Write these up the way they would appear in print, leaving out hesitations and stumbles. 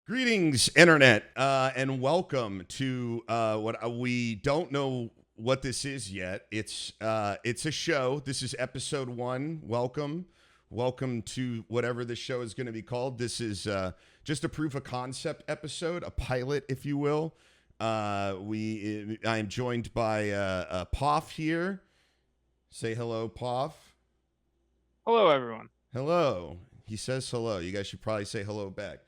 Greetings, Internet, and welcome to what we don't know what this is yet. It's a show. This is episode 1. Welcome to whatever this show is going to be called. This is just a proof of concept episode, a pilot, if you will. I am joined by Poff here. Say hello, Poff. Hello, everyone. Hello. He says hello. You guys should probably say hello back.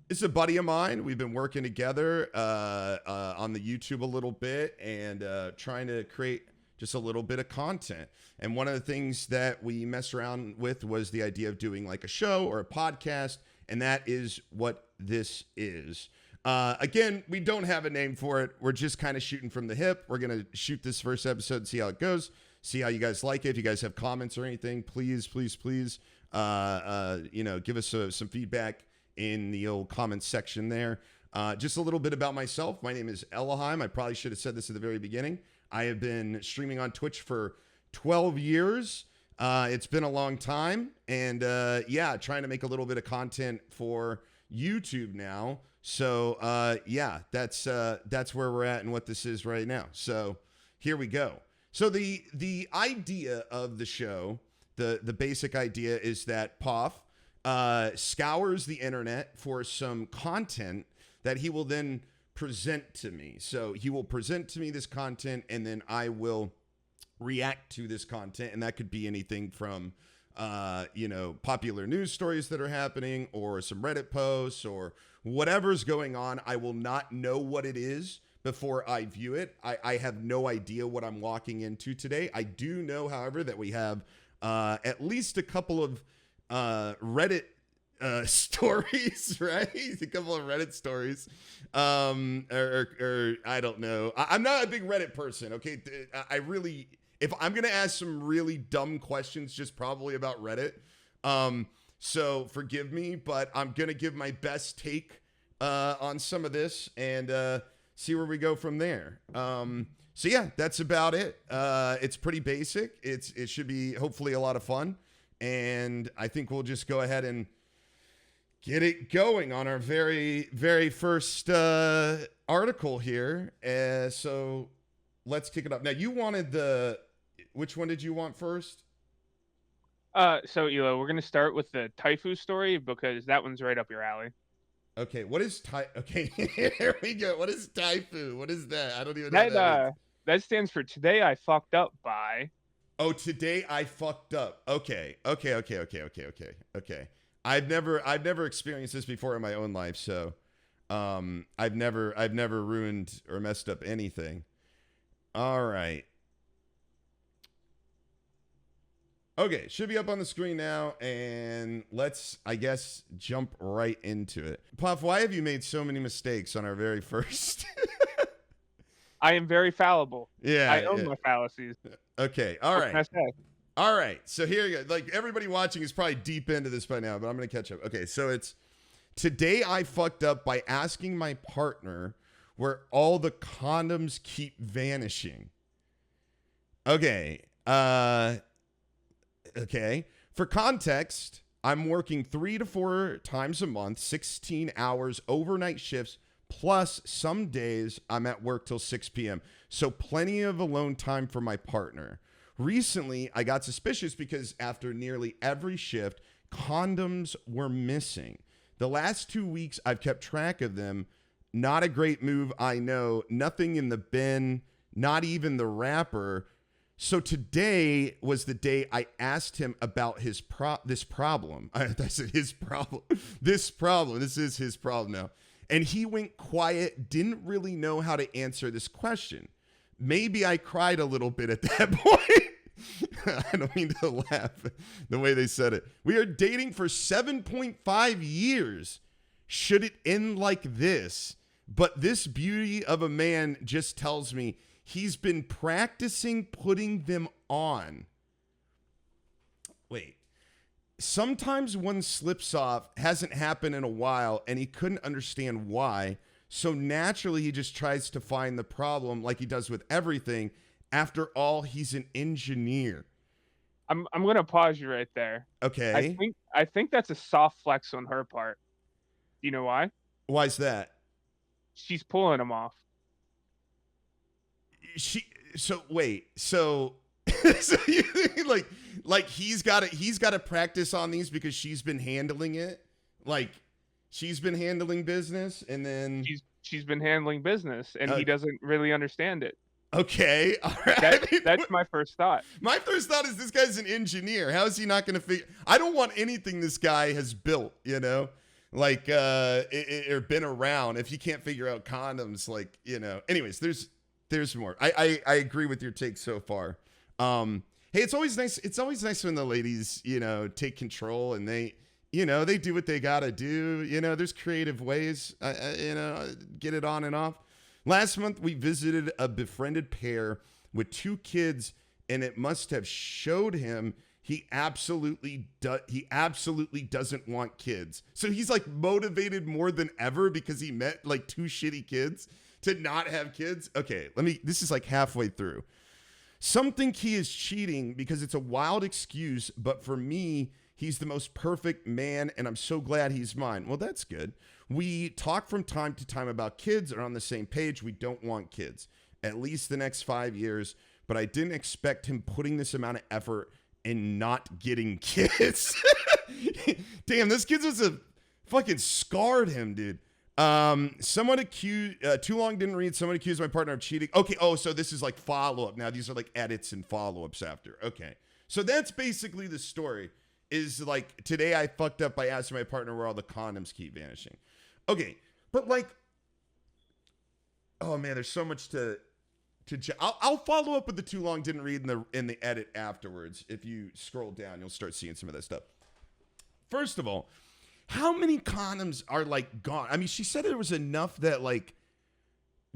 This is a buddy of mine. We've been working together on the YouTube a little bit and trying to create just a little bit of content. And one of the things that we messed around with was the idea of doing like a show or a podcast, and that is what this is. Again, we don't have a name for it. We're just kind of shooting from the hip. We're going to shoot this first episode and see how it goes. See how you guys like it. If you guys have comments or anything, please, give us some feedback in the old comments section there. Just a little bit about myself. My name is Ellohime. I probably should have said this at the very beginning. I have been streaming on Twitch for 12 years. It's been a long time. And trying to make a little bit of content for YouTube now. So that's where we're at and what this is right now. So here we go. So the idea of the show, the basic idea is that Poff scours the internet for some content that he will then present to me. So he will present to me this content, and then I will react to this content, and that could be anything from popular news stories that are happening, or some Reddit posts, or whatever's going on. I will not know what it is before I view it. I have no idea what I'm walking into today. I do know, however, that we have at least a couple of Reddit stories, right? A couple of Reddit stories. Or I don't know. I'm not a big Reddit person, okay? If I'm going to ask some really dumb questions, just probably about Reddit. So forgive me, but I'm going to give my best take on some of this and see where we go from there. So yeah, that's about it. It's pretty basic. It should be hopefully a lot of fun. And I think we'll just go ahead and get it going on our very, very first article here. So let's kick it up. Now, you wanted which one did you want first? So Elo, we're gonna start with the Taifu story because that one's right up your alley. Okay, what is Okay, here we go. What is Taifu? What is that? I don't even know what that is. That stands for Today I Fucked Up By. Oh, Today I Fucked Up. Okay. I've never experienced this before in my own life, so I've never ruined or messed up anything. All right. Okay, should be up on the screen now, and let's, I guess, jump right into it. Puff, why have you made so many mistakes on our very first? I am very fallible. Yeah. I own my fallacies. Okay, all What right. can I say? All right, so here you go. Like, everybody watching is probably deep into this by now, but I'm going to catch up. Okay, so it's, Today I fucked up by asking my partner where all the condoms keep vanishing. Okay, Okay. For context, I'm working 3 to 4 times a month, 16 hours, overnight shifts, plus some days I'm at work till 6 p.m. So plenty of alone time for my partner. Recently, I got suspicious because after nearly every shift, condoms were missing. The last 2 weeks, I've kept track of them. Not a great move, I know. Nothing in the bin, not even the wrapper. So today was the day I asked him about this problem. I said his problem. This is his problem now. And he went quiet, didn't really know how to answer this question. Maybe I cried a little bit at that point. I don't mean to laugh the way they said it. We are dating for 7.5 years. Should it end like this? But this beauty of a man just tells me he's been practicing putting them on. Wait. Sometimes one slips off, hasn't happened in a while, and he couldn't understand why. So naturally, he just tries to find the problem like he does with everything. After all, he's an engineer. I'm going to pause you right there. Okay. I think that's a soft flex on her part. Do you know why? Why's that? She's pulling them off. She so wait so so you think like he's got to practice on these because she's been handling it, like she's been handling business, and then She's been handling business, and he doesn't really understand it. okay, all right. That's my first thought. My first thought is this guy's an engineer. How is he not going to figure? I don't want anything this guy has built, like or been around. If he can't figure out condoms, like Anyways, there's more. I agree with your take so far. Hey, it's always nice. It's always nice when the ladies take control and they do what they gotta do. There's creative ways. Get it on and off. Last month, we visited a befriended pair with 2 kids, and it must have showed him he absolutely doesn't want kids. So he's like motivated more than ever because he met like 2 shitty kids to not have kids. Okay, this is like halfway through. Some think he is cheating because it's a wild excuse, but for me, he's the most perfect man, and I'm so glad he's mine. Well, that's good. We talk from time to time about kids, are on the same page. We don't want kids, at least the next 5 years, but I didn't expect him putting this amount of effort in not getting kids. Damn, this kid was fucking scarred him, dude. Someone accused, too long didn't read, someone accused my partner of cheating. Okay, so this is like follow-up. Now these are like edits and follow-ups after. Okay, so that's basically the story. Is like, today I fucked up by asking my partner where all the condoms keep vanishing. Okay, but like, oh man, there's so much to I'll follow up with the too long didn't read in the edit afterwards. If you scroll down, you'll start seeing some of that stuff. First of all, how many condoms are like gone? I mean, she said there was enough that like,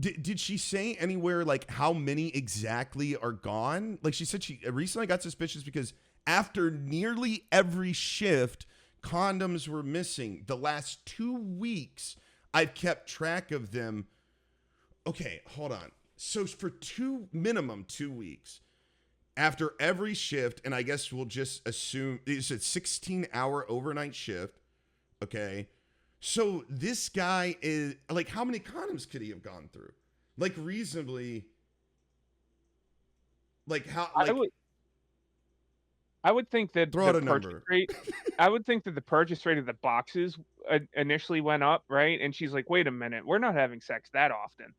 did she say anywhere like how many exactly are gone? Like she said she recently got suspicious because after nearly every shift, condoms were missing. The last 2 weeks, I've kept track of them. Okay, hold on. So for minimum 2 weeks, after every shift, and I guess we'll just assume it's a 16-hour overnight shift. Okay, so this guy is like, how many condoms could he have gone through? Like reasonably, like how? Like, I would think that throw out a number. I would think that the purchase rate of the boxes initially went up, right? And she's like, "Wait a minute, we're not having sex that often."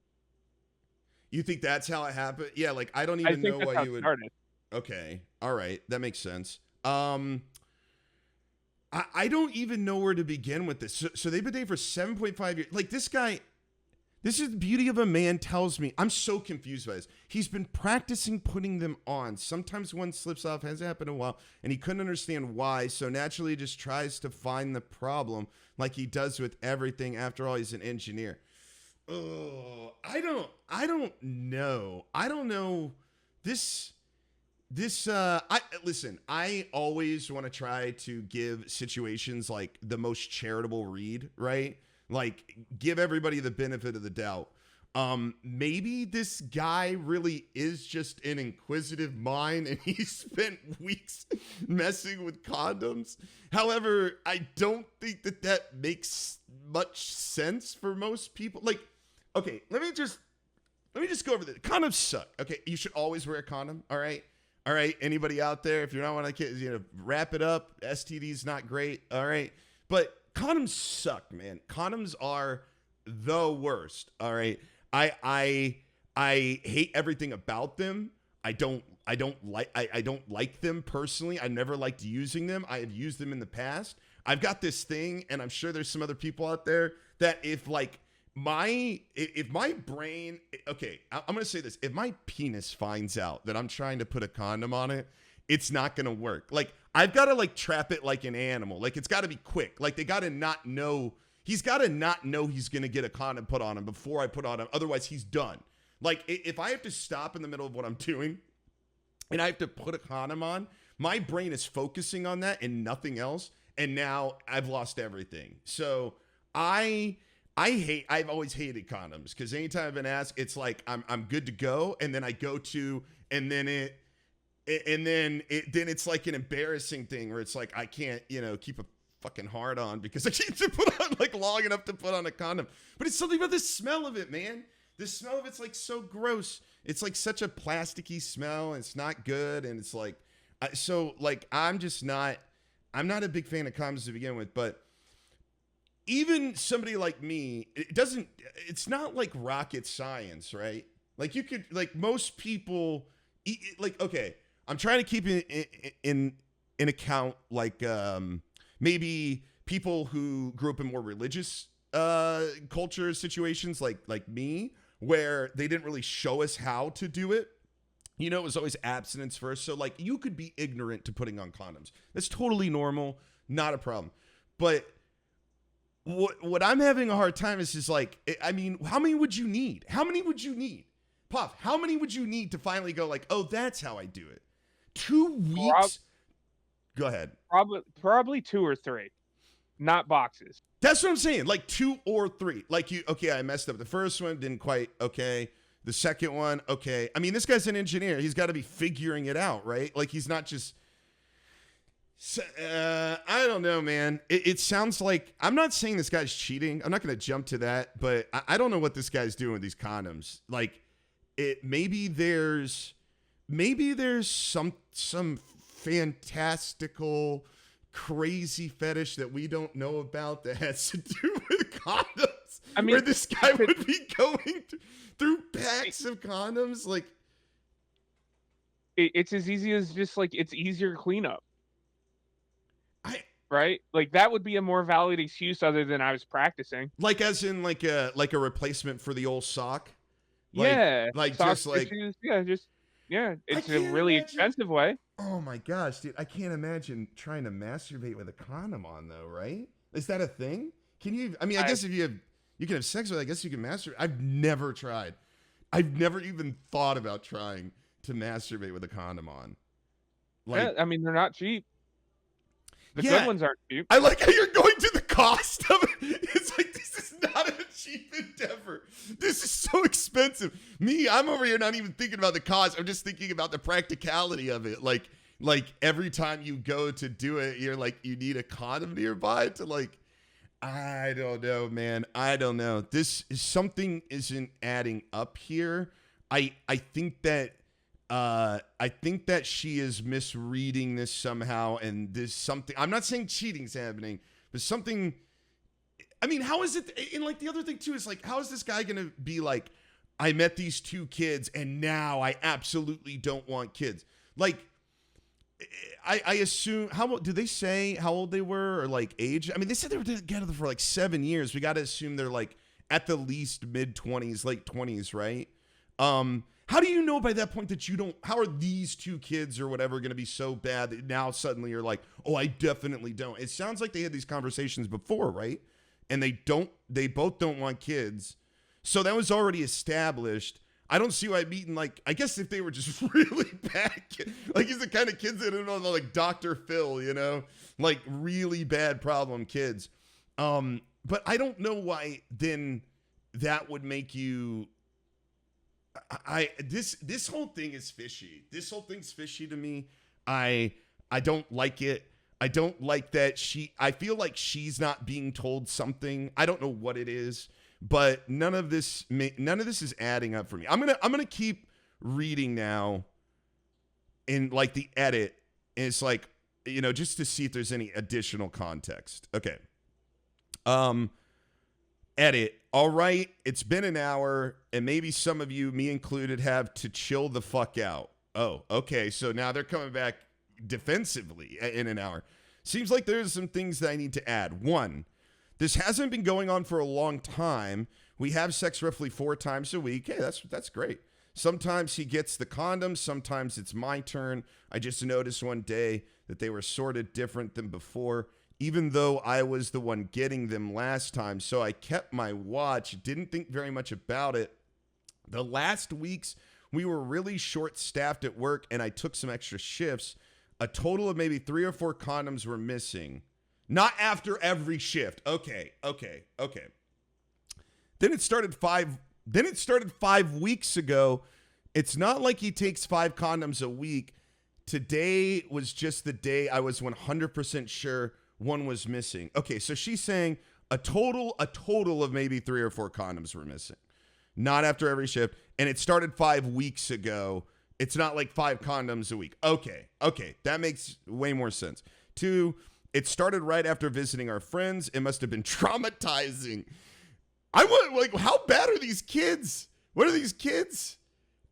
You think that's how it happened? Yeah, like I don't even know why you would. Started. Okay, all right, that makes sense. I don't even know where to begin with this. So they've been dating for 7.5 years. Like this guy, this is the beauty of a man tells me. I'm so confused by this. He's been practicing putting them on. Sometimes one slips off, hasn't happened in a while, and he couldn't understand why. So naturally, he just tries to find the problem like he does with everything. After all, he's an engineer. Oh, I don't know. I don't know. I always want to try to give situations like the most charitable read, right? Like give everybody the benefit of the doubt. Maybe this guy really is just an inquisitive mind and he spent weeks messing with condoms. However, I don't think that makes much sense for most people. Like, okay, let me just go over this. Condoms suck. Okay, you should always wear a condom. All right. Anybody out there, if you're not one of the kids, wrap it up. STD's not great. All right, but condoms suck, man. Condoms are the worst. All right. I hate everything about them. I don't like them personally. I never liked using them. I have used them in the past. I've got this thing, and I'm sure there's some other people out there that if my brain, okay, I'm going to say this. If my penis finds out that I'm trying to put a condom on it, it's not going to work. Like, I've got to trap it like an animal. Like, it's got to be quick. Like, they got to not know. He's got to not know he's going to get a condom put on him before I put on him. Otherwise, he's done. Like, if I have to stop in the middle of what I'm doing and I have to put a condom on, my brain is focusing on that and nothing else. And now I've lost everything. So I've always hated condoms because anytime I've been asked, it's like I'm good to go, and then I go to, and then it's like an embarrassing thing where it's like I can't keep a fucking hard on because I can't put on like long enough to put on a condom. But it's something about the smell of it, man. The smell of it's like so gross. It's like such a plasticky smell. And it's not good. And it's like, so like I'm not a big fan of condoms to begin with, but even somebody like me, it's not like rocket science, right? Like you could, like most people, like, okay, I'm trying to keep it in account, like maybe people who grew up in more religious culture situations, like me, where they didn't really show us how to do it. You know, it was always abstinence first. So like you could be ignorant to putting on condoms. That's totally normal, not a problem. But what I'm having a hard time is just like, I mean, how many would you need? How many would you need? Puff, how many would you need to finally go like, oh, that's how I do it? 2 weeks? Go ahead. Probably 2 or 3, not boxes. That's what I'm saying. Like 2 or 3. Like okay, I messed up. The first one didn't quite, okay. The second one, okay. I mean, this guy's an engineer. He's got to be figuring it out, right? Like he's not just, I don't know, man. It sounds like, I'm not saying this guy's cheating. I'm not going to jump to that, but I don't know what this guy's doing with these condoms. Like maybe there's some fantastical, crazy fetish that we don't know about that has to do with condoms. I mean, where this guy would be going through packs of condoms, like it's as easy as just like it's easier cleanup. Right? Like that would be a more valid excuse other than I was practicing. Like as in like a replacement for the old sock. Like, yeah. Like just like issues, it's a really expensive way. Oh my gosh, dude. I can't imagine trying to masturbate with a condom on though, right? Is that a thing? Can you, I mean, I guess if you can have sex with it, I guess you can masturbate. I've never tried. I've never even thought about trying to masturbate with a condom on. Like, yeah, I mean, they're not cheap. The good ones aren't cheap. I like how you're going to the cost of it. It's like, this is not a cheap endeavor. This is so expensive. Me, I'm over here not even thinking about the cost. I'm just thinking about the practicality of it. Like every time you go to do it, you're like, you need a condom nearby to like, I don't know, man. I don't know. This is something isn't adding up here. I think that she is misreading this somehow, and there's something. I'm not saying cheating's happening, but something. I mean, how is it? And like the other thing too is like, how is this guy gonna be like, I met these 2 kids, and now I absolutely don't want kids? Like, I assume, how old did they say how old they were or like age? I mean, they said they were together for like 7 years. We got to assume they're like at the least mid-20s, late 20s, right? How do you know by that point that you don't, how are these 2 kids or whatever going to be so bad that now suddenly you're like, oh, I definitely don't. It sounds like they had these conversations before, right? And they both don't want kids. So that was already established. I don't see why meeting, like, I guess if they were just really bad kids, like he's the kind of kids that don't know, like Dr. Phil, you know, like really bad problem kids. But I don't know why then that would make you, this whole thing is fishy. This whole thing's fishy to me. I don't like it. I don't like that I feel like she's not being told something. I don't know what it is. But none of this is adding up for me. I'm gonna keep reading now in like the edit, and it's like, you know, just to see if there's any additional context. Okay. Edit. All right, it's been an hour, and maybe some of you, me included, have to chill the fuck out. Oh, okay. So now they're coming back defensively in an hour. Seems like there's some things that I need to add. 1. This hasn't been going on for a long time. We have sex roughly 4 times a week. Hey, that's great. Sometimes he gets the condoms. Sometimes it's my turn. I just noticed one day that they were sort of different than before, even though I was the one getting them last time. So I kept my watch, didn't think very much about it. The last weeks, we were really short-staffed at work, and I took some extra shifts. A total of maybe 3 or 4 condoms were missing. Not after every shift. Okay. Then it started 5 weeks ago. It's not like he takes 5 condoms a week. Today was just the day I was 100% sure one was missing. Okay, so she's saying a total of maybe 3 or 4 condoms were missing. Not after every shift. And it started 5 weeks ago. It's not like 5 condoms a week. Okay. That makes way more sense. 2, it started right after visiting our friends. It must have been traumatizing. I want, like, how bad are these kids? What are these kids?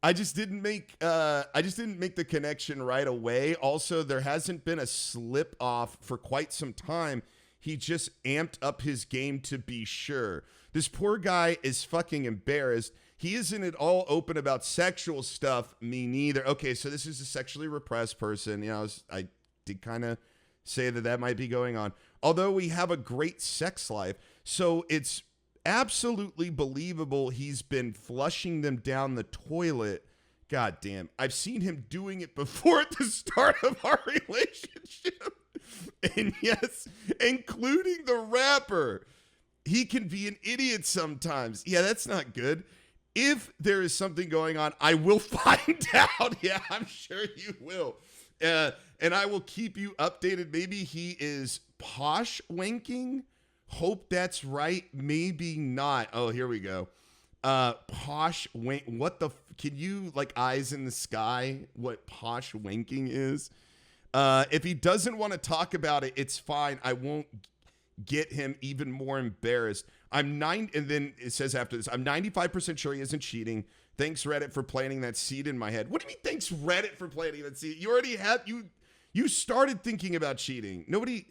I just didn't make the connection right away. Also, there hasn't been a slip off for quite some time. He just amped up his game to be sure. This poor guy is fucking embarrassed. He isn't at all open about sexual stuff. Me neither. Okay, so this is a sexually repressed person. You know, I did kind of say that might be going on. Although we have a great sex life, so it's absolutely believable he's been flushing them down the toilet. God damn. I've seen him doing it before at the start of our relationship. And yes, including the rapper. He can be an idiot sometimes. Yeah, that's not good. If there is something going on, I will find out. Yeah, I'm sure you will. And I will keep you updated. Maybe he is posh wanking. Hope that's right. Maybe not. Oh, here we go. Posh wank. What the? Can you, like, eyes in the sky what posh wanking is? If he doesn't want to talk about it, it's fine. I won't get him even more embarrassed. And then it says after this, I'm 95% sure he isn't cheating. Thanks, Reddit, for planting that seed in my head. What do you mean, thanks, Reddit, for planting that seed? You already had, you started thinking about cheating. Nobody,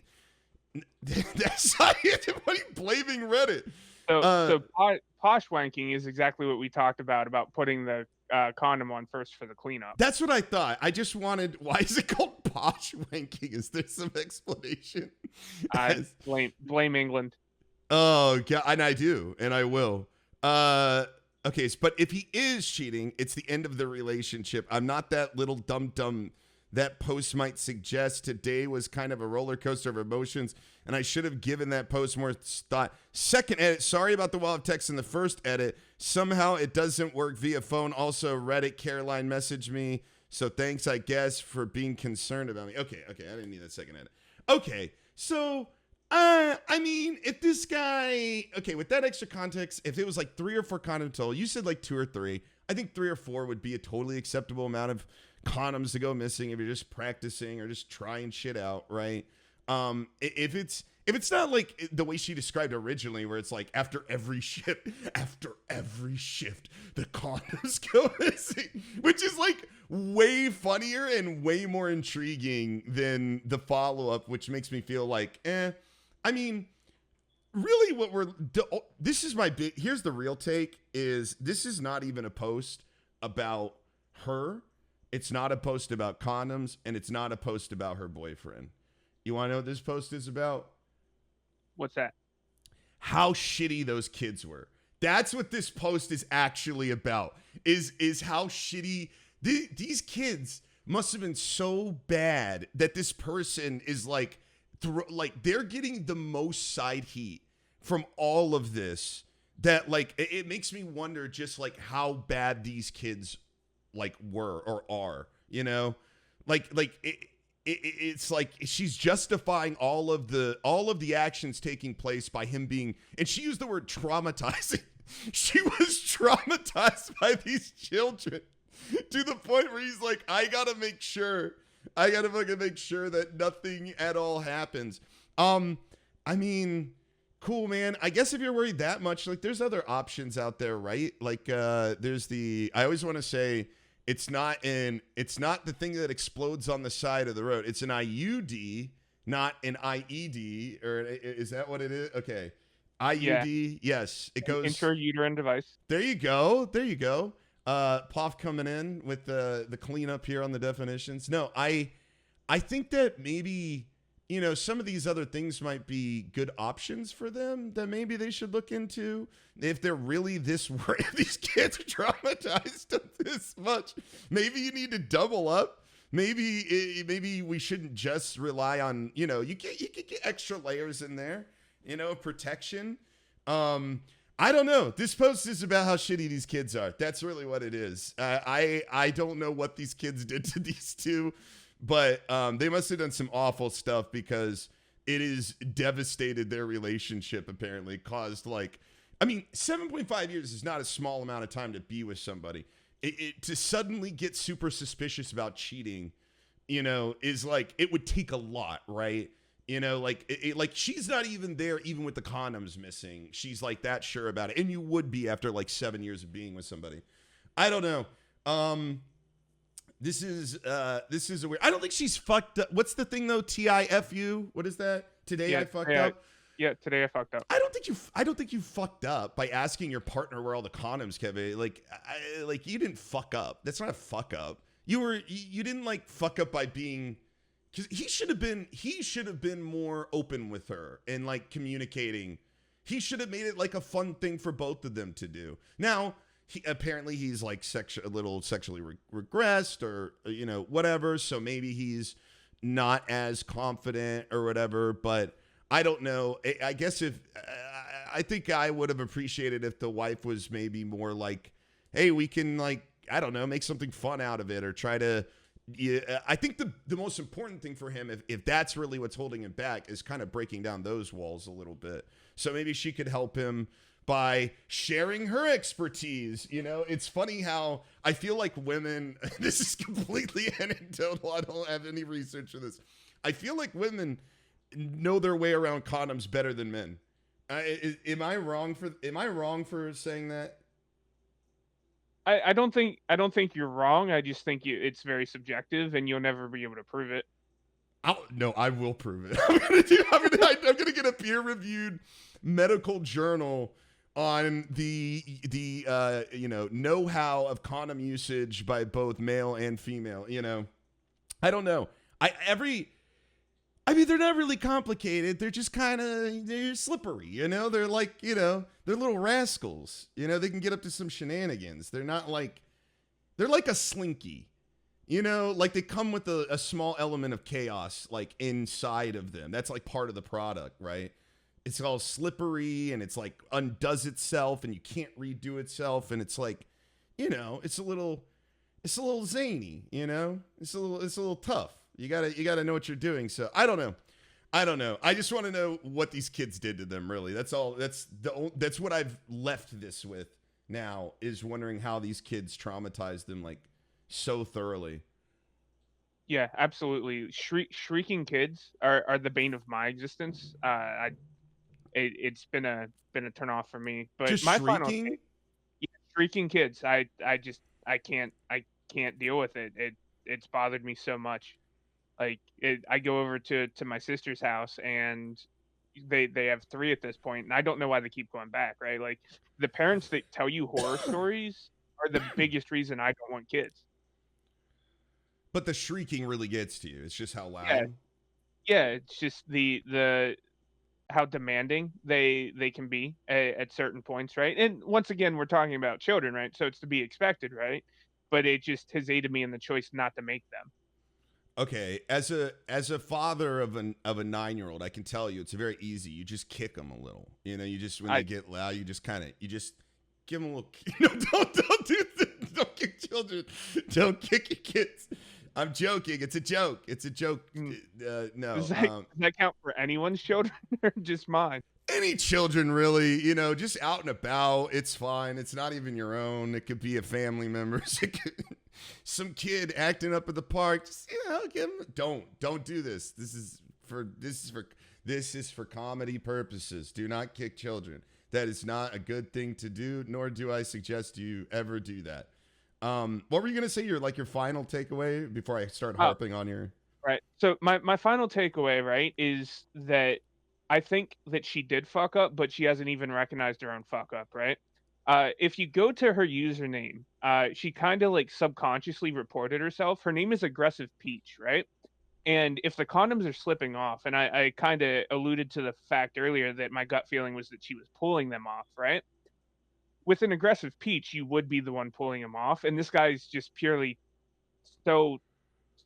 that's not anybody blaming Reddit. So posh wanking is exactly what we talked about putting the condom on first for the cleanup. That's what I thought. I just wanted, why is it called posh wanking? Is there some explanation? I blame England. Oh, God, and I do, and I will. Okay, but if he is cheating, it's the end of the relationship. I'm not that little dum-dum that post might suggest. Today was kind of a roller coaster of emotions, and I should have given that post more thought. Second edit, sorry about the wall of text in the first edit. Somehow it doesn't work via phone. Also, Reddit Caroline messaged me, so thanks, I guess, for being concerned about me. Okay, I didn't need that second edit. Okay, so... I mean, if this guy, okay, with that extra context, if it was like 3 or 4 condoms total, you said like 2 or 3. I think 3 or 4 would be a totally acceptable amount of condoms to go missing if you're just practicing or just trying shit out, right? If it's not like the way she described originally, where it's like after every shift, the condoms go missing, which is like way funnier and way more intriguing than the follow-up, which makes me feel like, I mean, really this is my big, here's the real take, is this is not even a post about her. It's not a post about condoms, and it's not a post about her boyfriend. You want to know what this post is about? What's that? How shitty those kids were. That's what this post is actually about, is how shitty these kids must have been so bad that this person is like, they're getting the most side heat from all of this, that like it makes me wonder just like how bad these kids like were or are, you know, it's like she's justifying all of the actions taking place by him being, and she used the word traumatizing. She was traumatized by these children to the point where he's like, I gotta fucking make sure that nothing at all happens. I mean, cool, man. I guess if you're worried that much, like, there's other options out there, right? Like, there's I always want to say, it's not the thing that explodes on the side of the road. It's an IUD, not an IED, or is that what it is? Okay. IUD, yeah. Yes. It goes intrauterine device. There you go. Poff coming in with the cleanup here on the definitions. No, I think that maybe, you know, some of these other things might be good options for them that maybe they should look into if they're really this worried. If these kids are traumatized this much, maybe you need to double up. Maybe we shouldn't just rely on, you know, you could get extra layers in there, you know, protection. I don't know. This post is about how shitty these kids are. That's really what it is. I don't know what these kids did to these two, but they must have done some awful stuff, because it has devastated their relationship. Apparently, caused like, I mean, 7.5 years is not a small amount of time to be with somebody. To suddenly get super suspicious about cheating, is like, it would take a lot, right? Like she's not even there, even with the condoms missing. She's like that sure about it, and you would be after like 7 years of being with somebody. I don't know. This is a weird. I don't think she's fucked up. What's the thing though? TIFU. What is that? Today I fucked up. Yeah, today I fucked up. I don't think you fucked up by asking your partner where all the condoms kept. Like you didn't fuck up. That's not a fuck up. You didn't like fuck up by being, because he should have been more open with her and like communicating. He should have made it like a fun thing for both of them to do. Now, he's like a little sexually regressed or whatever, so maybe he's not as confident or whatever, but I don't know. I guess I think I would have appreciated if the wife was maybe more like, hey, we can, like, I don't know, make something fun out of it, or try to. Yeah, I think the most important thing for him, if that's really what's holding him back, is kind of breaking down those walls a little bit. So maybe she could help him by sharing her expertise. It's funny how I feel like women, this is completely anecdotal, I don't have any research for this. I feel like women know their way around condoms better than men. Am I wrong for saying that? I don't think you're wrong. I just think it's very subjective, and you'll never be able to prove it. No, I will prove it. I'm gonna get a peer-reviewed medical journal on the know-how of condom usage by both male and female. I don't know. They're not really complicated. They're just they're slippery. They're like, they're little rascals. They can get up to some shenanigans. They're like a slinky. Like they come with a small element of chaos, like inside of them. That's like part of the product, right? It's all slippery and it's like undoes itself and you can't redo itself. And it's like, it's a little zany, it's a little tough. You gotta know what you're doing. So I don't know. I just want to know what these kids did to them. Really, that's all. That's what I've left this with now, is wondering how these kids traumatized them like so thoroughly. Yeah, absolutely. Shrieking kids are the bane of my existence. It's been a turnoff for me. But just my shrieking? shrieking kids. I can't deal with it. It's bothered me so much. Like I go over to my sister's house, and they have 3 at this point, and I don't know why they keep going back. Right, like the parents that tell you horror stories are the biggest reason I don't want kids. But the shrieking really gets to you. It's just how loud. Yeah, it's just the how demanding they can be at certain points, right? And once again, we're talking about children, right? So it's to be expected, right? But it just has aided me in the choice not to make them. Okay, as a father of a 9-year-old, I can tell you it's very easy. You just kick them a little. You just when they get loud, you just give them a little. Don't do this. Don't kick children. Don't kick your kids. I'm joking. It's a joke. It's a joke. No. Does that count for anyone's children or just mine? Any children, really, just out and about. It's fine. It's not even your own. It could be a family member. Some kid acting up at the park. Just, give him, don't do this. This is for comedy purposes. Do not kick children. That is not a good thing to do, nor do I suggest you ever do that. What were you gonna say? Your final takeaway before I start harping on your right. So my final takeaway, right, is that I think that she did fuck up, but she hasn't even recognized her own fuck up, right? If you go to her username, she kind of like subconsciously reported herself. Her name is Aggressive Peach, right? And if the condoms are slipping off, and I kind of alluded to the fact earlier that my gut feeling was that she was pulling them off, right? With an Aggressive Peach, you would be the one pulling them off, and this guy's just purely so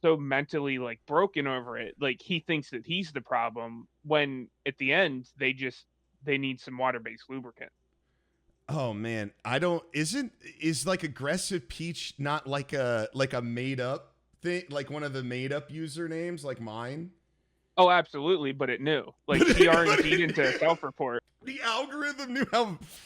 mentally like broken over it. Like he thinks that he's the problem when at the end they need some water-based lubricant. Oh man, is like Aggressive Peach not like a made up thing, like one of the made up usernames like mine? Oh, absolutely, but it knew. Like, But she but RNG'd into a self-report. the algorithm knew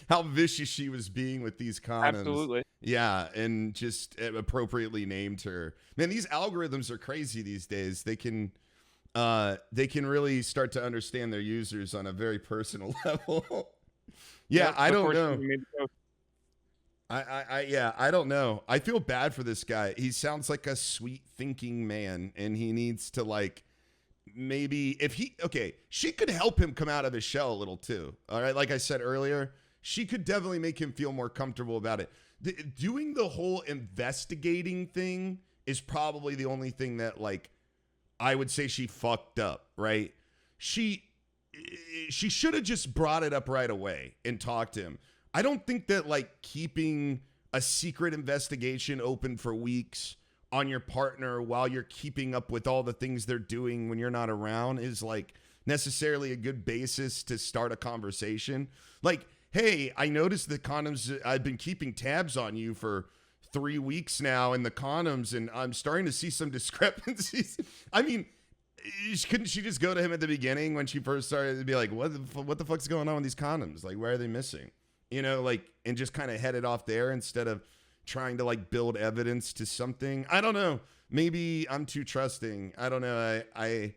how vicious she was being with these condoms. Absolutely. Yeah, and just appropriately named her. Man, these algorithms are crazy these days. They can really start to understand their users on a very personal level. Yeah, Yep, I don't before she know. even made the post. Yeah, I don't know. I feel bad for this guy. He sounds like a sweet thinking man, and he needs to like maybe if he okay, she could help him come out of his shell a little too. All right, like I said earlier, she could definitely make him feel more comfortable about it. Doing the whole investigating thing is probably the only thing that like I would say she fucked up, right? She she should have just brought it up right away and talked to him. I don't think that like keeping a secret investigation open for weeks on your partner while you're keeping up with all the things they're doing when you're not around is like necessarily a good basis to start a conversation. Like, hey, I noticed the condoms, I've been keeping tabs on you for 3 weeks now in the condoms, and I'm starting to see some discrepancies. I mean, couldn't she just go to him at the beginning when she first started to be like, what the fuck's going on with these condoms? Like, why are they missing? You know, like, and just kind of head it off there instead of trying to like build evidence to something. I don't know. Maybe I'm too trusting. I don't know. I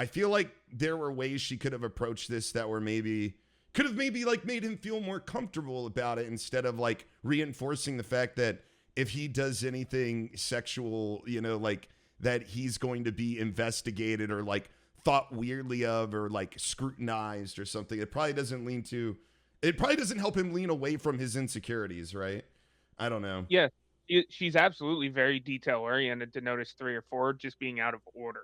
feel like there were ways she could have approached this that were could have maybe like made him feel more comfortable about it instead of like reinforcing the fact that if he does anything sexual, you know, like that he's going to be investigated or like thought weirdly of or like scrutinized or something. It probably doesn't help him lean away from his insecurities, right? I don't know. Yeah, she's absolutely very detail-oriented to notice 3 or 4 just being out of order.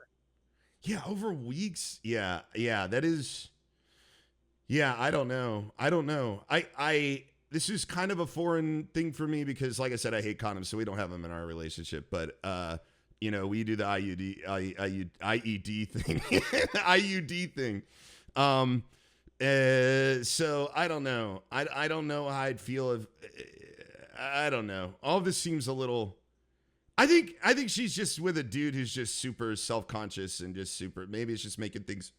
Yeah, over weeks. Yeah, that is. Yeah, I don't know. This is kind of a foreign thing for me because, like I said, I hate condoms, so we don't have them in our relationship. But you know, we do the IUD thing, IUD thing. So I don't know. I don't know how I'd feel if I don't know. All of this seems a little. I think she's just with a dude who's just super self-conscious and just super. Maybe it's just making things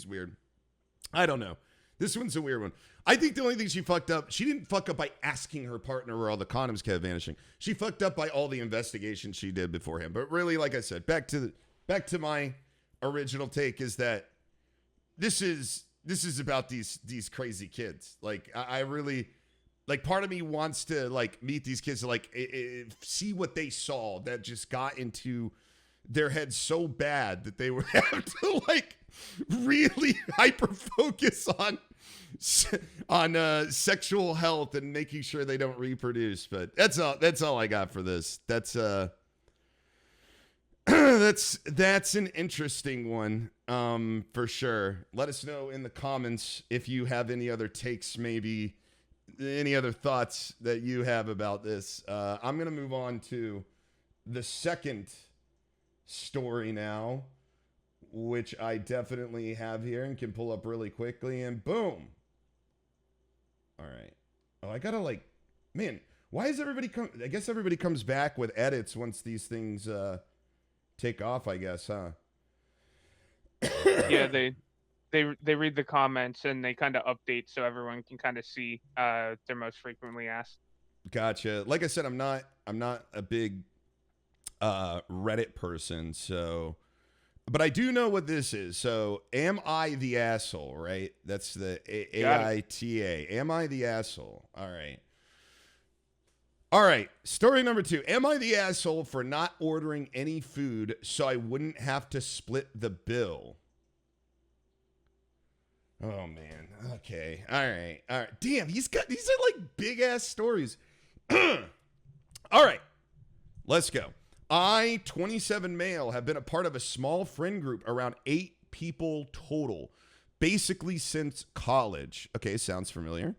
weird. I don't know. This one's a weird one. I think the only thing she fucked up, she didn't fuck up by asking her partner where all the condoms kept vanishing. She fucked up by all the investigation she did beforehand. But really, like I said, back to my original take is that this is about these crazy kids. Like I really like part of me wants to like meet these kids to like see what they saw that just got into their heads so bad that they would have to like really hyper focus on sexual health and making sure they don't reproduce. But that's all I got for this. That's that's an interesting one for sure. Let us know in the comments if you have any other takes, maybe any other thoughts that you have about this. I'm gonna move on to the second story now, which I definitely have here and can pull up really quickly, and boom. All right. Oh, I gotta like, man, why is everybody I guess everybody comes back with edits once these things take off, I guess, huh? Yeah, they read the comments and they kind of update so everyone can kind of see their most frequently asked. Gotcha. Like I said, I'm not a big Reddit person, so but I do know what this is. So, am I the asshole, right? That's the AITA. Am I the asshole? All right. All right. Story number 2. Am I the asshole for not ordering any food so I wouldn't have to split the bill? Oh, man. Okay. All right. Damn, these are like big ass stories. All right. Let's go. I, 27 male, have been a part of a small friend group around 8 people total, basically since college. Okay, sounds familiar.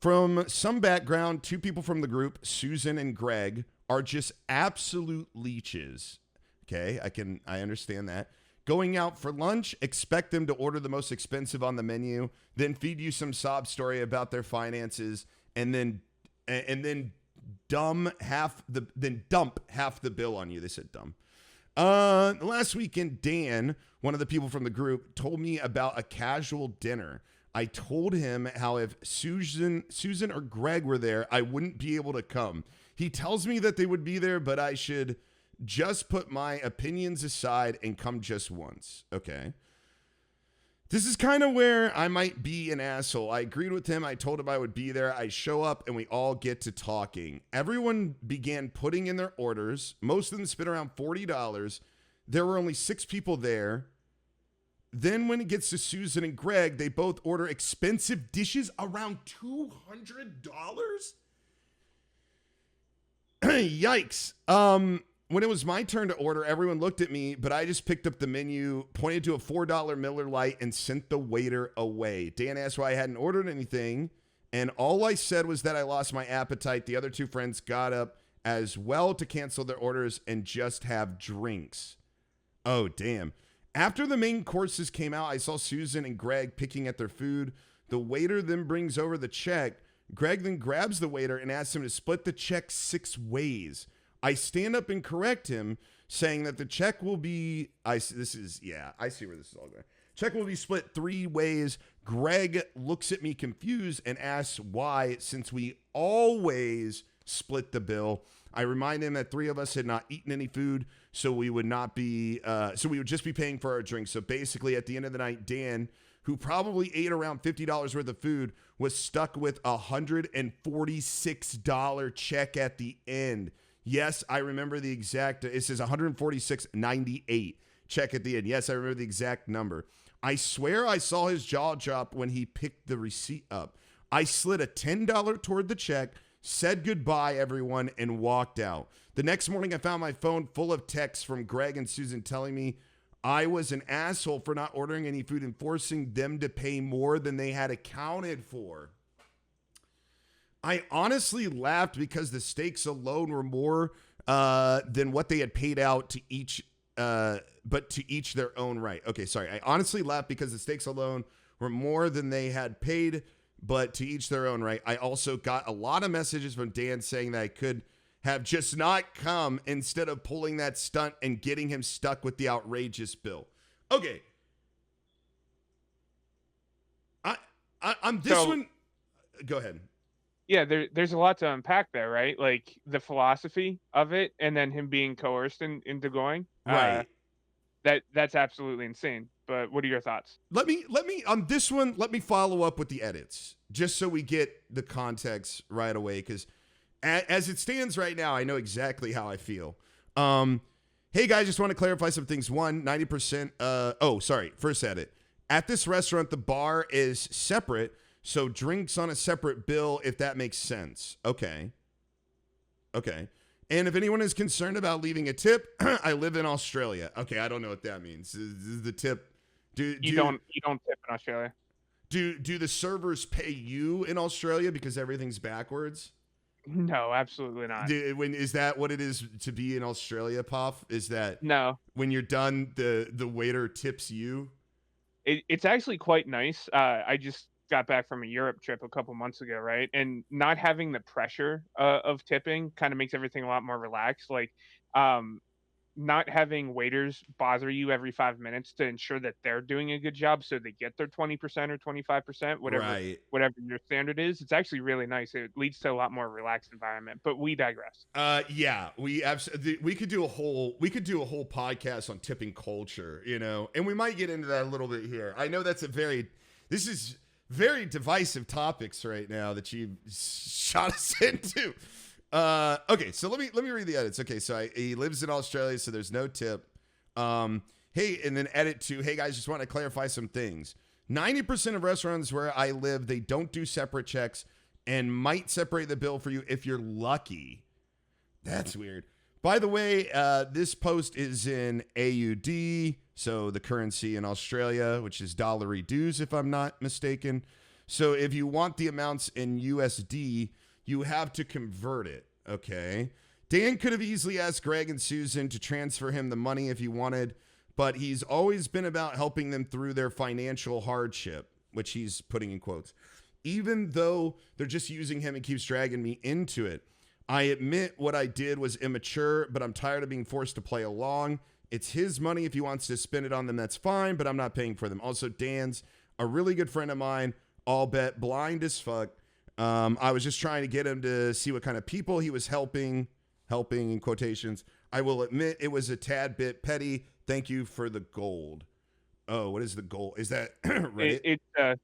From some background, 2 people from the group, Susan and Greg, are just absolute leeches. Okay, I understand that. Going out for lunch, expect them to order the most expensive on the menu, then feed you some sob story about their finances, and then dump half the bill on you. They said dumb. Last weekend, Dan, one of the people from the group, told me about a casual dinner. I told him how if Susan or Greg were there, I wouldn't be able to come. He tells me that they would be there, but I should just put my opinions aside and come just once. Okay. This is kind of where I might be an asshole. I agreed with him. I told him I would be there. I show up and we all get to talking. Everyone began putting in their orders. Most of them spent around $40. There were only 6 people there. Then when it gets to Susan and Greg, they both order expensive dishes around $200. Yikes. When it was my turn to order, everyone looked at me, but I just picked up the menu, pointed to a $4 Miller Lite, and sent the waiter away. Dan asked why I hadn't ordered anything, and all I said was that I lost my appetite. The other 2 friends got up as well to cancel their orders and just have drinks. Oh, damn. After the main courses came out, I saw Susan and Greg picking at their food. The waiter then brings over the check. Greg then grabs the waiter and asks him to split the check 6 ways. I stand up and correct him, saying that the check will be, I see where this is all going. Check will be split 3 ways. Greg looks at me confused and asks why, since we always split the bill. I remind him that 3 of us had not eaten any food, so we would just be paying for our drinks. So basically, at the end of the night, Dan, who probably ate around $50 worth of food, was stuck with a $146 check at the end. Yes, I remember the exact, it says $146.98 check at the end. Yes, I remember the exact number. I swear I saw his jaw drop when he picked the receipt up. I slid a $10 toward the check, said goodbye, everyone, and walked out. The next morning, I found my phone full of texts from Greg and Susan telling me I was an asshole for not ordering any food and forcing them to pay more than they had accounted for. I honestly laughed because the stakes alone were more than what they had paid out to each, but to each their own right. Okay, sorry. I honestly laughed because the stakes alone were more than they had paid, but to each their own right. I also got a lot of messages from Dan saying that I could have just not come instead of pulling that stunt and getting him stuck with the outrageous bill. Okay. I'm this one. Go ahead. Yeah, there's a lot to unpack there, right? Like the philosophy of it, and then him being coerced into going. Right. That's absolutely insane. But what are your thoughts? Let me on this one. Let me follow up with the edits, just so we get the context right away. Because as it stands right now, I know exactly how I feel. Hey guys, just want to clarify some things. 90%. First edit. At this restaurant, the bar is separate. So drinks on a separate bill, if that makes sense. Okay. And if anyone is concerned about leaving a tip, I live in Australia. Okay, I don't know what that means. Is the tip? You don't tip in Australia. Do the servers pay you in Australia because everything's backwards? No, absolutely not. Is that what it is to be in Australia, Puff? Is that no? When you're done, the waiter tips you? It's actually quite nice. I just got back from a Europe trip a couple months ago, right? And not having the pressure of tipping kind of makes everything a lot more relaxed. Like, not having waiters bother you every 5 minutes to ensure that they're doing a good job so they get their 20% or 25%, whatever your standard is. It's actually really nice. It leads to a lot more relaxed environment, but we digress. Yeah, we could do a whole podcast on tipping culture, and we might get into that a little bit here. I know this is very divisive topics right now that you shot us into. Okay, so let me read the edits. Okay, so he lives in Australia, so there's no tip. Hey, and then edit to, hey guys, just want to clarify some things. 90% of restaurants where I live, they don't do separate checks and might separate the bill for you if you're lucky. That's weird. By the way, this post is in AUD, so the currency in Australia, which is dollary dues, if I'm not mistaken. So if you want the amounts in USD, you have to convert it, okay? Dan could have easily asked Greg and Susan to transfer him the money if he wanted, but he's always been about helping them through their financial hardship, which he's putting in quotes. Even though they're just using him and keeps dragging me into it. I admit what I did was immature, but I'm tired of being forced to play along. It's his money. If he wants to spend it on them, that's fine, but I'm not paying for them. Also, Dan's a really good friend of mine, all bet blind as fuck. I was just trying to get him to see what kind of people he was helping in quotations. I will admit it was a tad bit petty. Thank you for the gold. Oh, what is the goal? Is that Reddit?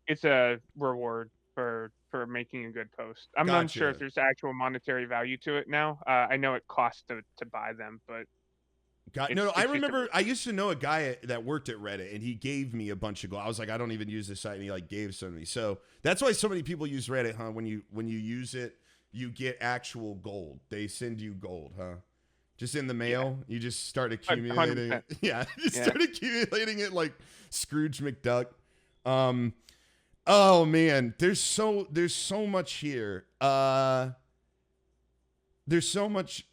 It's a reward for making a good post. I'm not sure if Gotcha. there's actual monetary value to it now. I know it costs to buy them, but No, I it's just a remember I used to know a guy that worked at Reddit, and he gave me a bunch of gold. I was like, I don't even use this site, and he like gave some to me. So that's why so many people use Reddit, huh? When you use it, you get actual gold. They send you gold, huh? Just in the yeah, mail, you just start 100%. accumulating it. Yeah, you Yeah. start accumulating it like Scrooge McDuck. Um, oh man, there's so much here. There's so much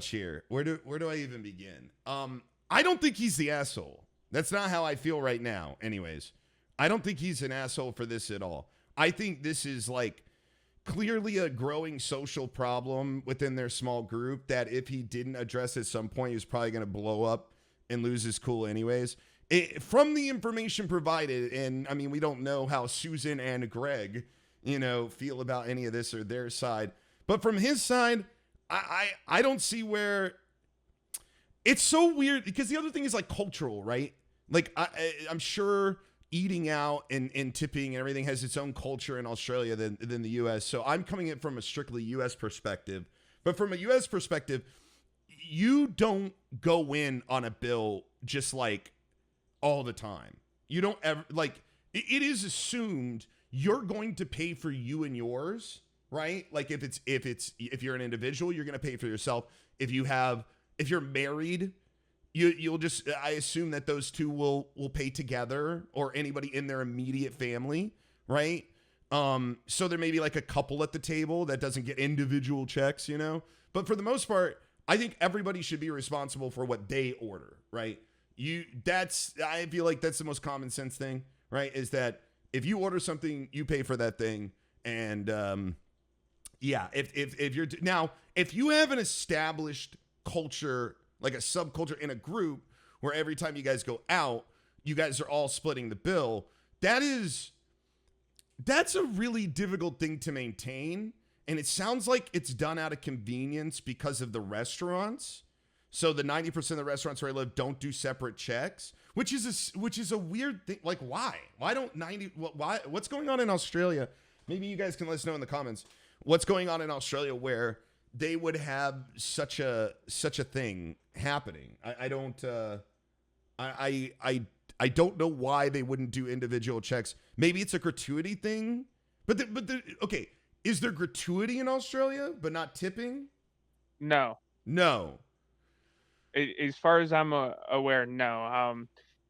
here. Where do I even begin? I don't think he's the asshole. That's not how I feel right now. Anyways, I don't think he's an asshole for this at all. I think this is like clearly a growing social problem within their small group that if he didn't address at some point, he was probably going to blow up and lose his cool anyways. From the information provided, and I mean, we don't know how Susan and Greg, feel about any of this or their side, but from his side, I don't see where it's so weird because the other thing is like cultural, right? Like I'm sure eating out and tipping and everything has its own culture in Australia than the US. So I'm coming in from a strictly US perspective. But from a US perspective, you don't go in on a bill just like all the time. You don't ever like it is assumed you're going to pay for you and yours, right? Like if you're an individual, you're going to pay for yourself. If you're married, you'll just I assume that those two will pay together or anybody in their immediate family, right? So there may be like a couple at the table that doesn't get individual checks, But for the most part, I think everybody should be responsible for what they order, right? I feel like that's the most common sense thing, right? Is that if you order something, you pay for that thing. And yeah, if you have an established culture, like a subculture in a group where every time you guys go out, you guys are all splitting the bill, that's a really difficult thing to maintain. And it sounds like it's done out of convenience because of the restaurants. So the 90% of the restaurants where I live don't do separate checks, which is a weird thing. Like, why? Why don't 90? Why? What's going on in Australia? Maybe you guys can let us know in the comments. What's going on in Australia where they would have such a thing happening? I don't. I don't know why they wouldn't do individual checks. Maybe it's a gratuity thing. Okay, is there gratuity in Australia but not tipping? No. No. As far as I'm aware, no.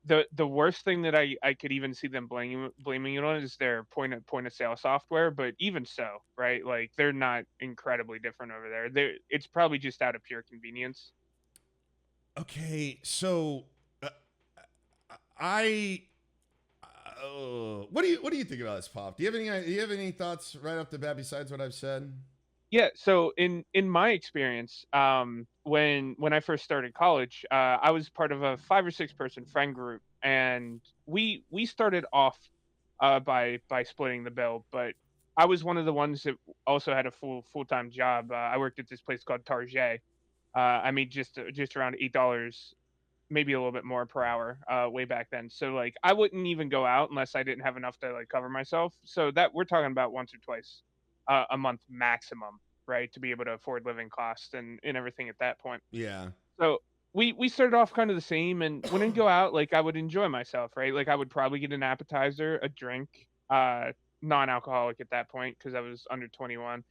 The worst thing that I could even see them blaming it on is their point of sale software. But even so, right? Like they're not incredibly different over there. It's probably just out of pure convenience. Okay, so I what do you think about this, Pop? Do you have any thoughts right off the bat besides what I've said? Yeah, so in my experience, when I first started college, I was part of a 5 or 6 person friend group, and we started off by splitting the bill, but I was one of the ones that also had a full-time job. I worked at this place called Target. I made just around $8, maybe a little bit more per hour, way back then. So like I wouldn't even go out unless I didn't have enough to like cover myself. So that we're talking about once or twice a month maximum, right, to be able to afford living costs and everything at that point. Yeah. So we started off kind of the same, and when I go out, like I would enjoy myself, right? Like I would probably get an appetizer, a drink, non-alcoholic at that point because I was under 21,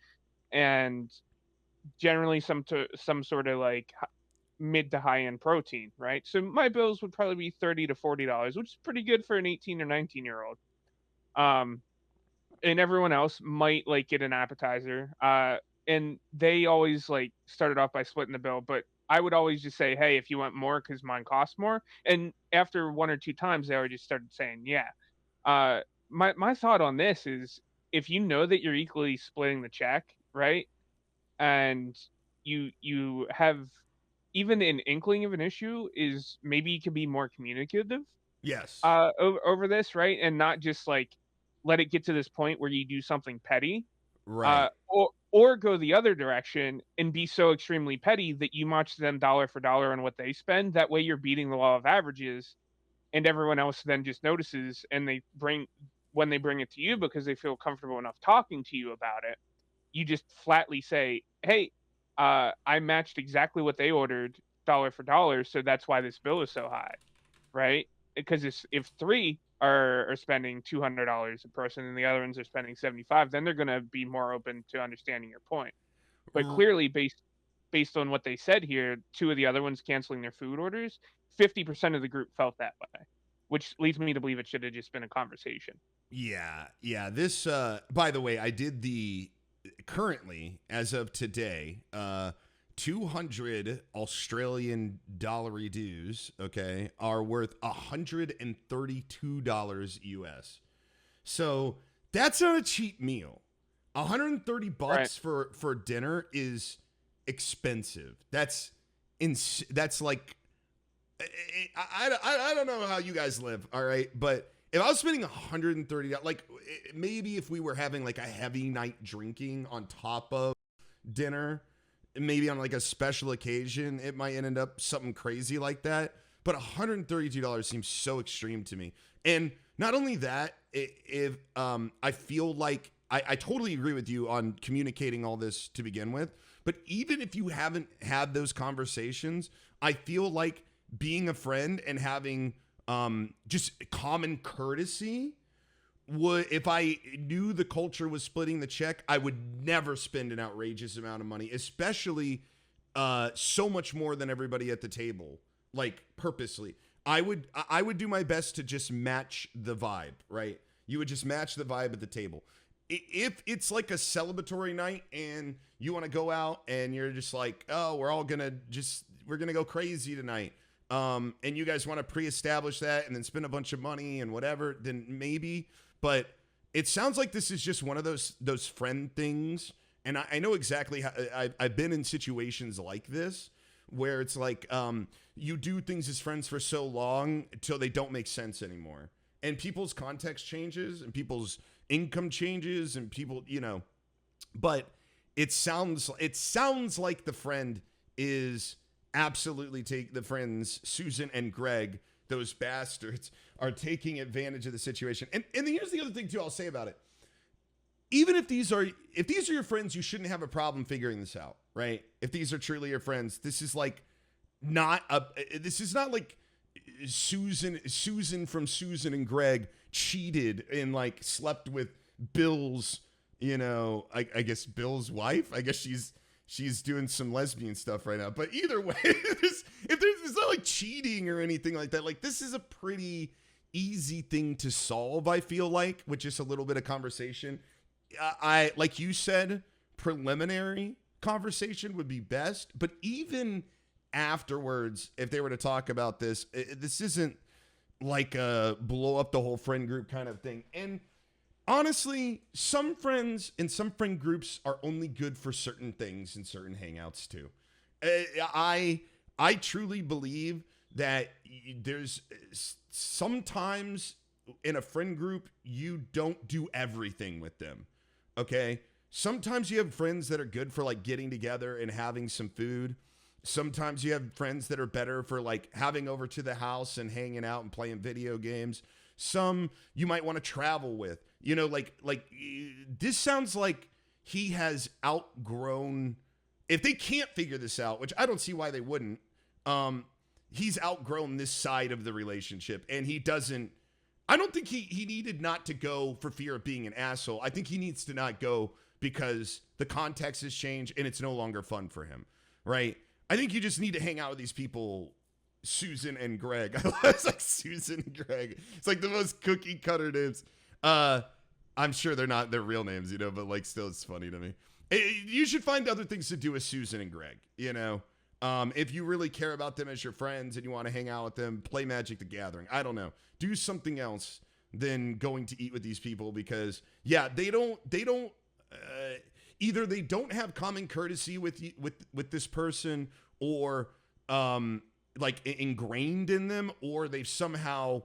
and generally some sort of like mid to high end protein, right? So my bills would probably be $30 to $40, which is pretty good for an 18 or 19-year old. Um, and everyone else might like get an appetizer. And they always like started off by splitting the bill, but I would always just say, "Hey, if you want more, because mine costs more." And after one or two times, they already just started saying, "Yeah." My thought on this is, if you know that you're equally splitting the check, right, and you have even an inkling of an issue is maybe you can be more communicative Yes. over this, right? And not just like let it get to this point where you do something petty, Right. or go the other direction and be so extremely petty that you match them dollar for dollar on what they spend. That way, you're beating the law of averages, and everyone else then just notices, and they bring when they bring it to you because they feel comfortable enough talking to you about it. You just flatly say, "Hey, I matched exactly what they ordered dollar for dollar, so that's why this bill is so high." Right? Because if 3 are spending $200 a person and the other ones are spending 75, then they're gonna be more open to understanding your point. But R- clearly, based on what they said here, 2 of the other ones canceling their food orders, 50% of the group felt that way, which leads me to believe it should have just been a conversation. Yeah, yeah. This, by the way, I did the currently as of today, 200 Australian dollary dues, okay, are worth $132 US. So that's not a cheap meal. 130 Right. bucks for dinner is expensive. That's like I don't know how you guys live, all right, but if I was spending 130, like maybe if we were having like a heavy night drinking on top of dinner, maybe on like a special occasion, it might end up something crazy like that. But $132 seems so extreme to me. And not only that, if I feel like I totally agree with you on communicating all this to begin with. But even if you haven't had those conversations, I feel like being a friend and having just common courtesy would, if I knew the culture was splitting the check, I would never spend an outrageous amount of money, especially so much more than everybody at the table, like purposely. I would do my best to just match the vibe, right? You would just match the vibe at the table. If it's like a celebratory night and you want to go out and you're just like, oh, we're gonna go crazy tonight, and you guys want to pre-establish that and then spend a bunch of money and whatever, then maybe. But it sounds like this is just one of those friend things, and I know exactly how I've been in situations like this where it's like you do things as friends for so long until they don't make sense anymore, and people's context changes and people's income changes and people, but it sounds like the friend is absolutely the friends Susan and Greg, those bastards, are taking advantage of the situation. And here's the other thing too I'll say about it. Even if these are your friends, you shouldn't have a problem figuring this out, right? If these are truly your friends, this is not like Susan from Susan and Greg cheated and like slept with Bill's, I guess Bill's wife. I guess she's doing some lesbian stuff right now. But either way, it's not like cheating or anything like that. Like, this is a pretty easy thing to solve, I feel like, with just a little bit of conversation. I like you said, preliminary conversation would be best, but even afterwards, if they were to talk about this, this isn't like a blow up the whole friend group kind of thing. And honestly, some friends and some friend groups are only good for certain things and certain hangouts too. I truly believe that there's sometimes in a friend group you don't do everything with them. Okay? Sometimes you have friends that are good for like getting together and having some food. Sometimes you have friends that are better for like having over to the house and hanging out and playing video games. Some you might want to travel with. Like this sounds like he has outgrown, if they can't figure this out, which I don't see why they wouldn't. He's outgrown this side of the relationship, and he doesn't. I don't think he needed not to go for fear of being an asshole. I think he needs to not go because the context has changed and it's no longer fun for him, right? I think you just need to hang out with these people, Susan and Greg. It's like Susan and Greg. It's like the most cookie cutter names. I'm sure they're not their real names, but like still it's funny to me. You should find other things to do with Susan and Greg, if you really care about them as your friends and you want to hang out with them, play Magic the Gathering. I don't know. Do something else than going to eat with these people because they don't either they don't have common courtesy with this person, or like ingrained in them, or they've somehow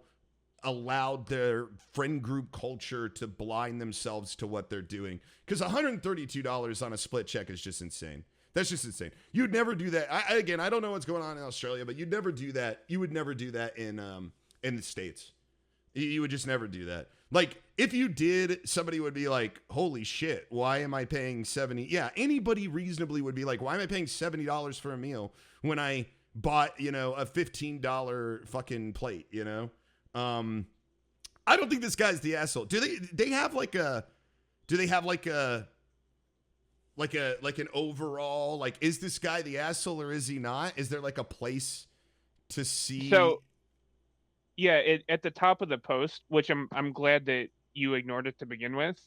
allowed their friend group culture to blind themselves to what they're doing. Because $132 on a split check is just insane. That's just insane. You'd never do that. Again, I don't know what's going on in Australia, but you'd never do that. You would never do that in the States. You would just never do that. Like, if you did, somebody would be like, holy shit, why am I paying 70? Yeah, anybody reasonably would be like, why am I paying $70 for a meal when I bought, a $15 fucking plate, I don't think this guy's the asshole. Do they have like a, like an overall, like, is this guy the asshole or is he not? Is there like a place to see? So yeah, at the top of the post, which I'm glad that you ignored it to begin with.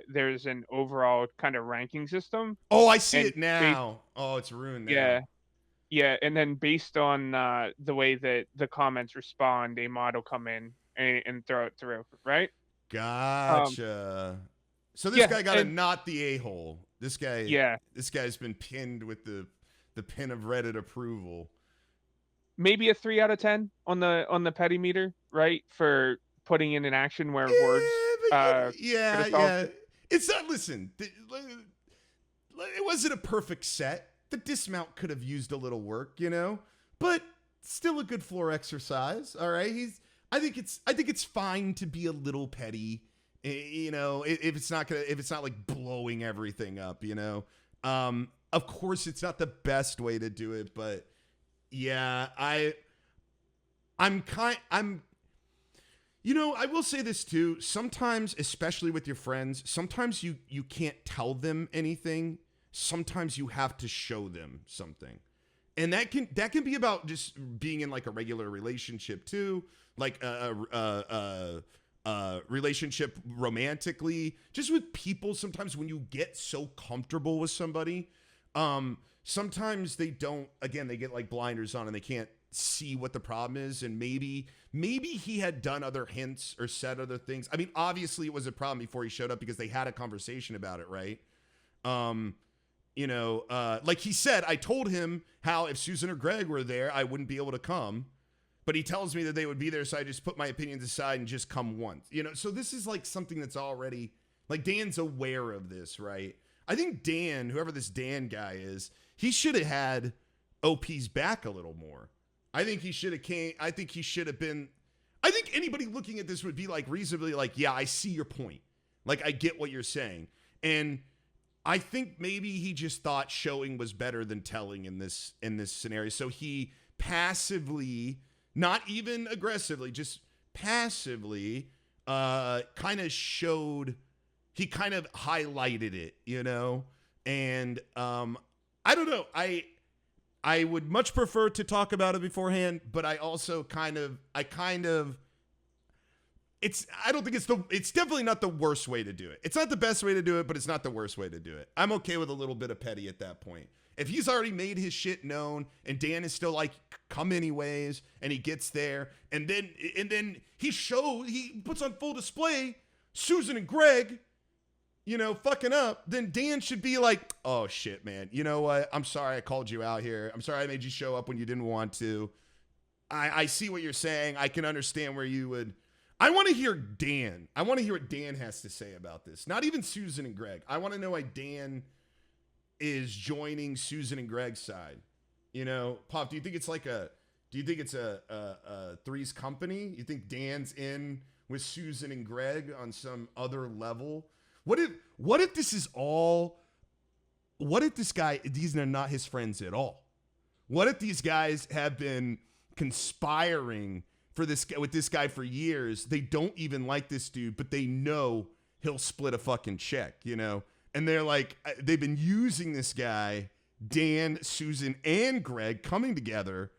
There's an overall kind of ranking system. Oh, I see And it now. Oh, it's ruined now. yeah, yeah, and then based on the way that the comments respond, a mod will come in and throw it through, right? Gotcha. So this Yeah, guy got a and not the a-hole. This yeah, guy's been pinned with the pin of Reddit approval. maybe a 3 out of 10 on the petty meter, right? For putting in an action where words could have solved Yeah. it. It's not. Listen, it wasn't a perfect set. The dismount could have used a little work, but still a good floor exercise. All right, I think it's fine to be a little petty. If it's not like blowing everything up. Of course, it's not the best way to do it, but yeah, I will say this too. Sometimes, especially with your friends, sometimes you can't tell them anything. Sometimes you have to show them something. And that can be about just being in like a regular relationship too, like a relationship romantically, just with people. Sometimes when you get so comfortable with somebody, sometimes they get like blinders on and they can't see what the problem is. And maybe he had done other hints or said other things. I mean, obviously it was a problem before he showed up because they had a conversation about it, right? Like he said, I told him how if Susan or Greg were there, I wouldn't be able to come. But he tells me that they would be there, so I just put my opinions aside and just come once. So this is like something that's already, like, Dan's aware of this, right? I think Dan, whoever this Dan guy is, he should have had OP's back a little more. I think he should have been. I think anybody looking at this would be like reasonably like, yeah, I see your point. Like, I get what you're saying. And I think maybe he just thought showing was better than telling in this scenario. So he passively, not even aggressively, just passively, kind of showed, he kind of highlighted it, and I don't know. I would much prefer to talk about it beforehand, but I also it's definitely not the worst way to do it. It's not the best way to do it, but it's not the worst way to do it. I'm okay with a little bit of petty at that point. If he's already made his shit known and Dan is still like, come anyways, and he gets there, and then he puts on full display Susan and Greg, fucking up, then Dan should be like, oh shit, man. You know what? I'm sorry I called you out here. I'm sorry I made you show up when you didn't want to. I see what you're saying. I can understand where you would. I want to hear Dan. I want to hear what Dan has to say about this. Not even Susan and Greg. I want to know why Dan is joining Susan and Greg's side. Pop, do you think it's a Three's Company? You think Dan's in with Susan and Greg on some other level? What if this guy, these are not his friends at all? What if these guys have been conspiring with this guy for years? They don't even like this dude, but they know he'll split a fucking check, And they're like, they've been using this guy, Dan, Susan, and Greg coming together,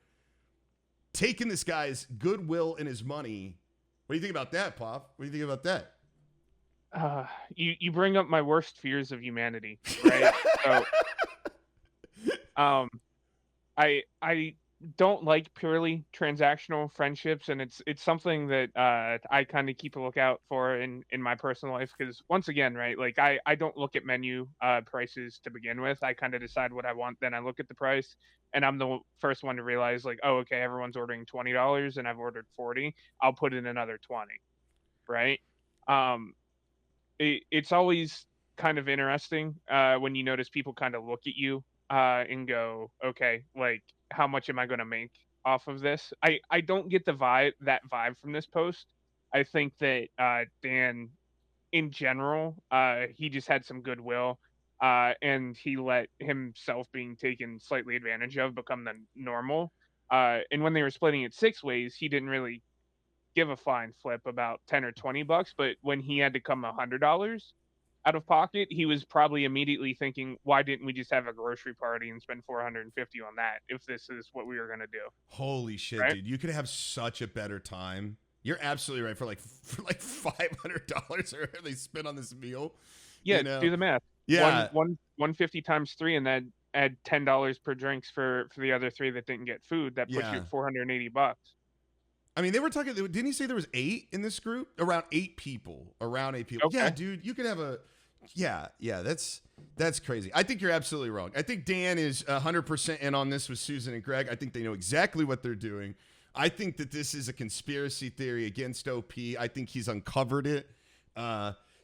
taking this guy's goodwill and his money. What do you think about that, Pop? What do you think about that? You bring up my worst fears of humanity, right? So, I don't like purely transactional friendships, and it's something that I kind of keep a lookout for in my personal life. Because once again, right, like I don't look at menu prices to begin with. I kind of decide what I want, then I look at the price, and I'm the first one to realize like, oh, okay, everyone's ordering $20, and I've ordered 40. I'll put in another 20, right? Um, it's always kind of interesting when you notice people kind of look at you and go, okay, like how much am I going to make off of this? I don't get that vibe from this post. I think that Dan, in general, he just had some goodwill. And he let himself being taken slightly advantage of become the normal. And when they were splitting it 6 ways, he didn't really give a flying flip about 10 or $20, but when he had to come $100 out of pocket, he was probably immediately thinking, why didn't we just have a grocery party and spend 450 on that if this is what we were going to do? Holy shit, Right? dude! You could have such a better time. You're absolutely right. For like $500 or whatever they spent on this meal, Yeah, you know. do the math. Yeah, 150 times 3 and then add $10 per drinks for the other 3 that didn't get food. That puts you yeah. at 480 bucks. I mean, they were talking. Didn't he say there was 8 in this group? Around 8 people. Around 8 people. Yeah, Okay. dude. You could have a. Yeah, yeah. That's crazy. I think you're absolutely wrong. I think Dan is 100% in on this with Susan and Greg. I think they know exactly what they're doing. I think that this is a conspiracy theory against OP. I think he's uncovered it.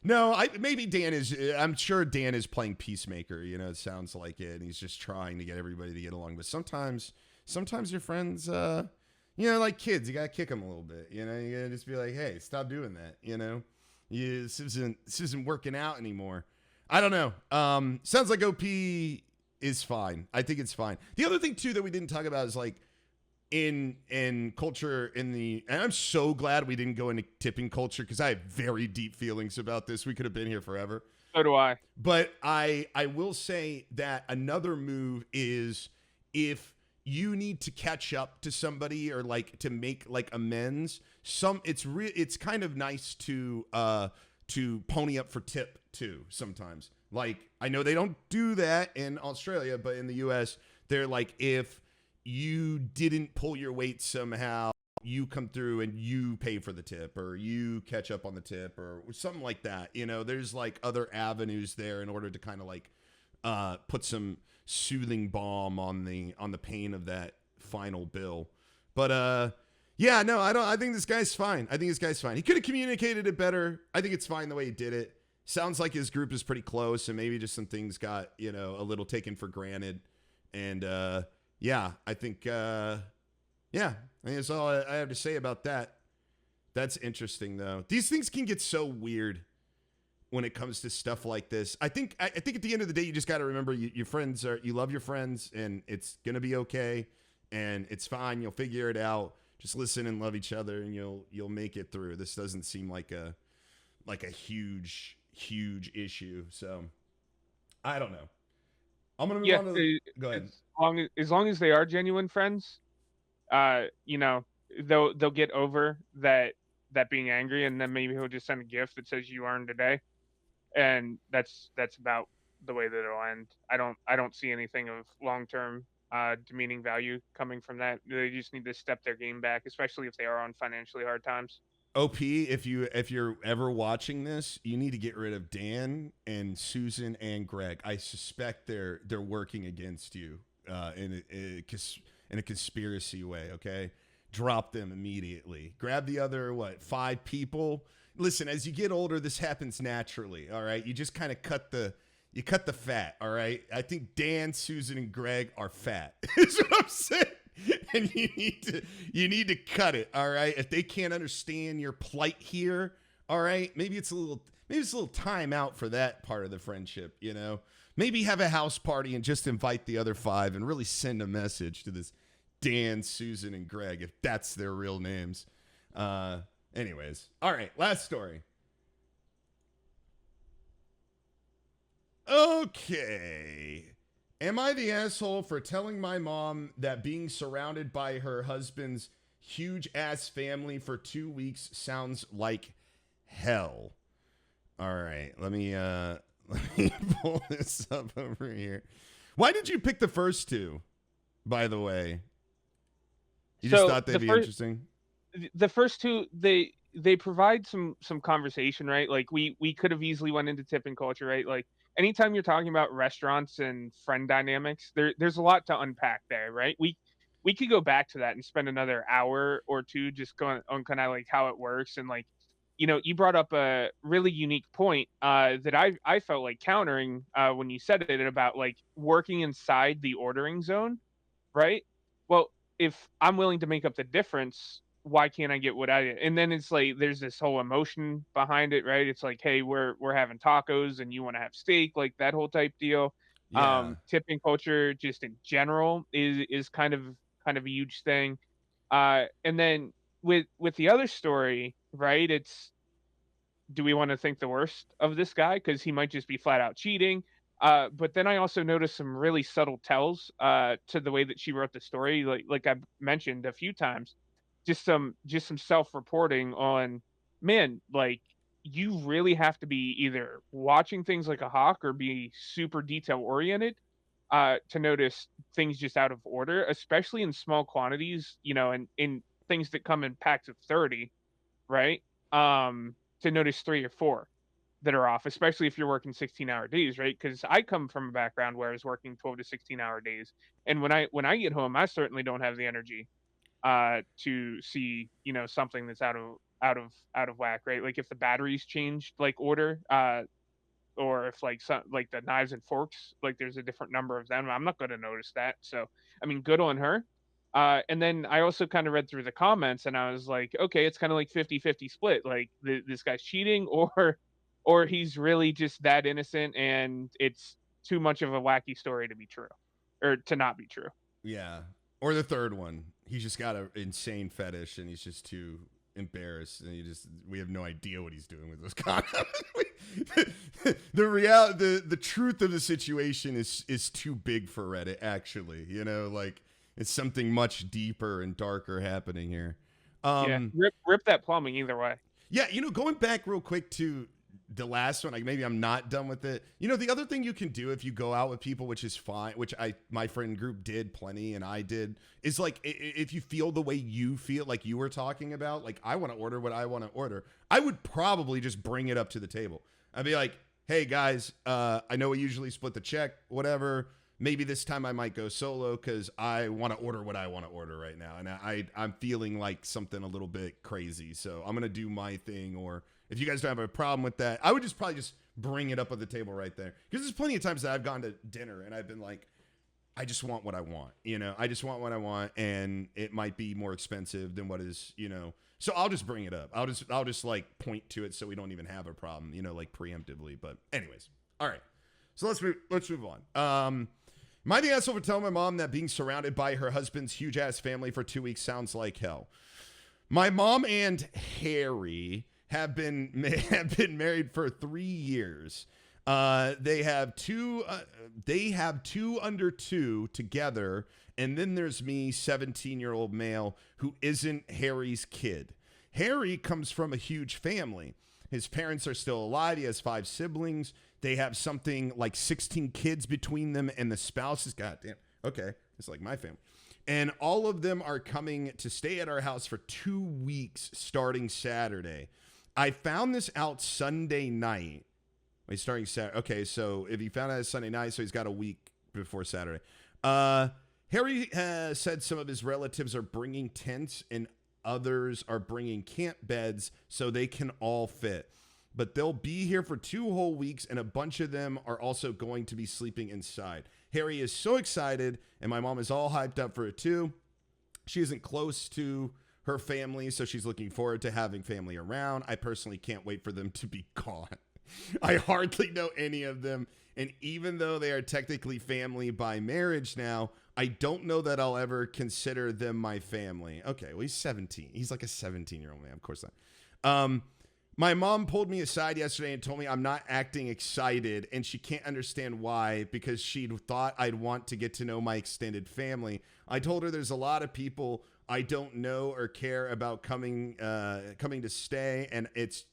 No, maybe Dan is. I'm sure Dan is playing peacemaker. You know, it sounds like it, and he's just trying to get everybody to get along. But sometimes your friends. Like kids, you gotta kick them a little bit. You know, you gotta just be like, "Hey, stop doing that." You know, this isn't working out anymore. I don't know. Sounds like OP is fine. I think it's fine. The other thing too that we didn't talk about is like in culture and I'm so glad we didn't go into tipping culture because I have very deep feelings about this. We could have been here forever. So do I. But I will say that another move is if you need to catch up to somebody or like to make like amends. It's kind of nice to pony up for tip too sometimes. Like I know they don't do that in Australia, but in the US, they're like if you didn't pull your weight somehow, you come through and you pay for the tip or you catch up on the tip or something like that. You know, there's like other avenues there in order to kind of like put some soothing balm on the pain of that final bill. But yeah, no, I think this guy's fine. He could have communicated it better. I think it's fine the way he did it. Sounds like his group is pretty close and maybe just some things got, a little taken for granted. And yeah, I think that's all I have to say about that. That's interesting though. These things can get so weird when it comes to stuff like this. I think at the end of the day, you just got to remember you love your friends and it's going to be okay and it's fine. You'll figure it out. Just listen and love each other and you'll make it through. This doesn't seem like a huge issue. So I don't know. I'm going to move on to go ahead. As long as they are genuine friends, they'll get over that being angry, and then maybe he'll just send a gift that says you learned today, and that's about the way that it'll end. I don't see anything of long term demeaning value coming from that. They just need to step their game back, especially if they are on financially hard times. OP, if you're ever watching this, you need to get rid of Dan and Susan and Greg. I suspect they're working against you in a conspiracy way. Okay, drop them immediately. Grab the other 5 people. Listen, as you get older, this happens naturally. All right, you just kind of cut the fat. All right, I think Dan, Susan, and Greg are fat. Is what I'm saying. And you need to cut it, all right? If they can't understand your plight here, all right, maybe it's a little time out for that part of the friendship, Maybe have a house party and just invite the other 5 and really send a message to this Dan, Susan, and Greg if that's their real names. Anyways, all right, last story. Okay. Am I the asshole for telling my mom that being surrounded by her husband's huge ass family for 2 weeks sounds like hell? All right, let me pull this up over here. Why did you pick the first 2, by the way? You just So thought they'd be interesting? the first two, they provide some conversation, right? Like we could have easily went into tipping culture, right? Like anytime you're talking about restaurants and friend dynamics, there's a lot to unpack there, right? We could go back to that and spend another hour or two just going on kind of like how it works. And like, you brought up a really unique point that I felt like countering when you said it about like working inside the ordering zone, right? Well, if I'm willing to make up the difference, why can't I get what I get? And then it's like there's this whole emotion behind it, right? It's like, hey, we're having tacos and you want to have steak, like that whole type deal. Yeah. Tipping culture just in general is kind of a huge thing. And then with the other story, right? It's, do we want to think the worst of this guy because he might just be flat out cheating? But then I also noticed some really subtle tells to the way that she wrote the story, like I've mentioned a few times, just some self-reporting on, man, like you really have to be either watching things like a hawk or be super detail oriented to notice things just out of order, especially in small quantities, and in things that come in packs of 30, right? To notice 3 or 4 that are off, especially if you're working 16-hour days, right? Because I come from a background where I was working 12 to 16-hour days, and when I get home, I certainly don't have the energy to see, something that's out of whack, right? Like if the batteries changed like order, or if like some like the knives and forks, like there's a different number of them, I'm not going to notice that. So I mean, good on her. And then I also kind of read through the comments and I was like, okay, it's kind of like 50-50 split, like this guy's cheating, or he's really just that innocent and it's too much of a wacky story to be true or to not be true. Yeah. Or the third one. He's just got an insane fetish and he's just too embarrassed and we have no idea what he's doing with those condoms. The truth of the situation is too big for Reddit, actually. Like it's something much deeper and darker happening here. Yeah, Um rip that plumbing either way. yeah, going back real quick to the last one, like maybe I'm not done with it. The other thing you can do if you go out with people, which is fine, which my friend group did plenty and I did, is like if you feel the way you feel, like you were talking about, like I want to order what I want to order, I would probably just bring it up to the table. I'd be like, hey guys, I know we usually split the check, whatever. Maybe this time I might go solo because I want to order what I want to order right now. And I'm feeling like something a little bit crazy. So I'm going to do my thing. Or if you guys don't have a problem with that, I would probably just bring it up at the table right there. Because there's plenty of times that I've gone to dinner and I've been like, I just want what I want. I just want what I want. And it might be more expensive than what is, So I'll just bring it up. I'll just like point to it so we don't even have a problem, like preemptively. But anyways, all right. So let's move on. Am I the asshole for telling my mom that being surrounded by her husband's huge ass family for 2 weeks sounds like hell? My mom and Harry have been married for 3 years. They have two under 2 together, and then there's me, 17-year-old male, who isn't Harry's kid. Harry comes from a huge family. His parents are still alive. He has 5 siblings. They have something like 16 kids between them, and the spouses, goddamn, okay, it's like my family. And all of them are coming to stay at our house for 2 weeks starting Saturday. I found this out Sunday night. Wait, starting Saturday. Okay, so if he found out Sunday night, so he's got a week before Saturday. Harry has said some of his relatives are bringing tents and others are bringing camp beds so they can all fit. But they'll be here for 2 whole weeks, and a bunch of them are also going to be sleeping inside. Harry is so excited, and my mom is all hyped up for it too. She isn't close to her family, so she's looking forward to having family around. I personally can't wait for them to be gone. I hardly know any of them, and even though they are technically family by marriage now, I don't know that I'll ever consider them my family. Okay, well, he's 17. He's like a 17-year-old man. Of course not. My mom pulled me aside yesterday and told me I'm not acting excited, and she can't understand why, because she thought I'd want to get to know my extended family. I told her there's a lot of people I don't know or care about coming to stay, and it's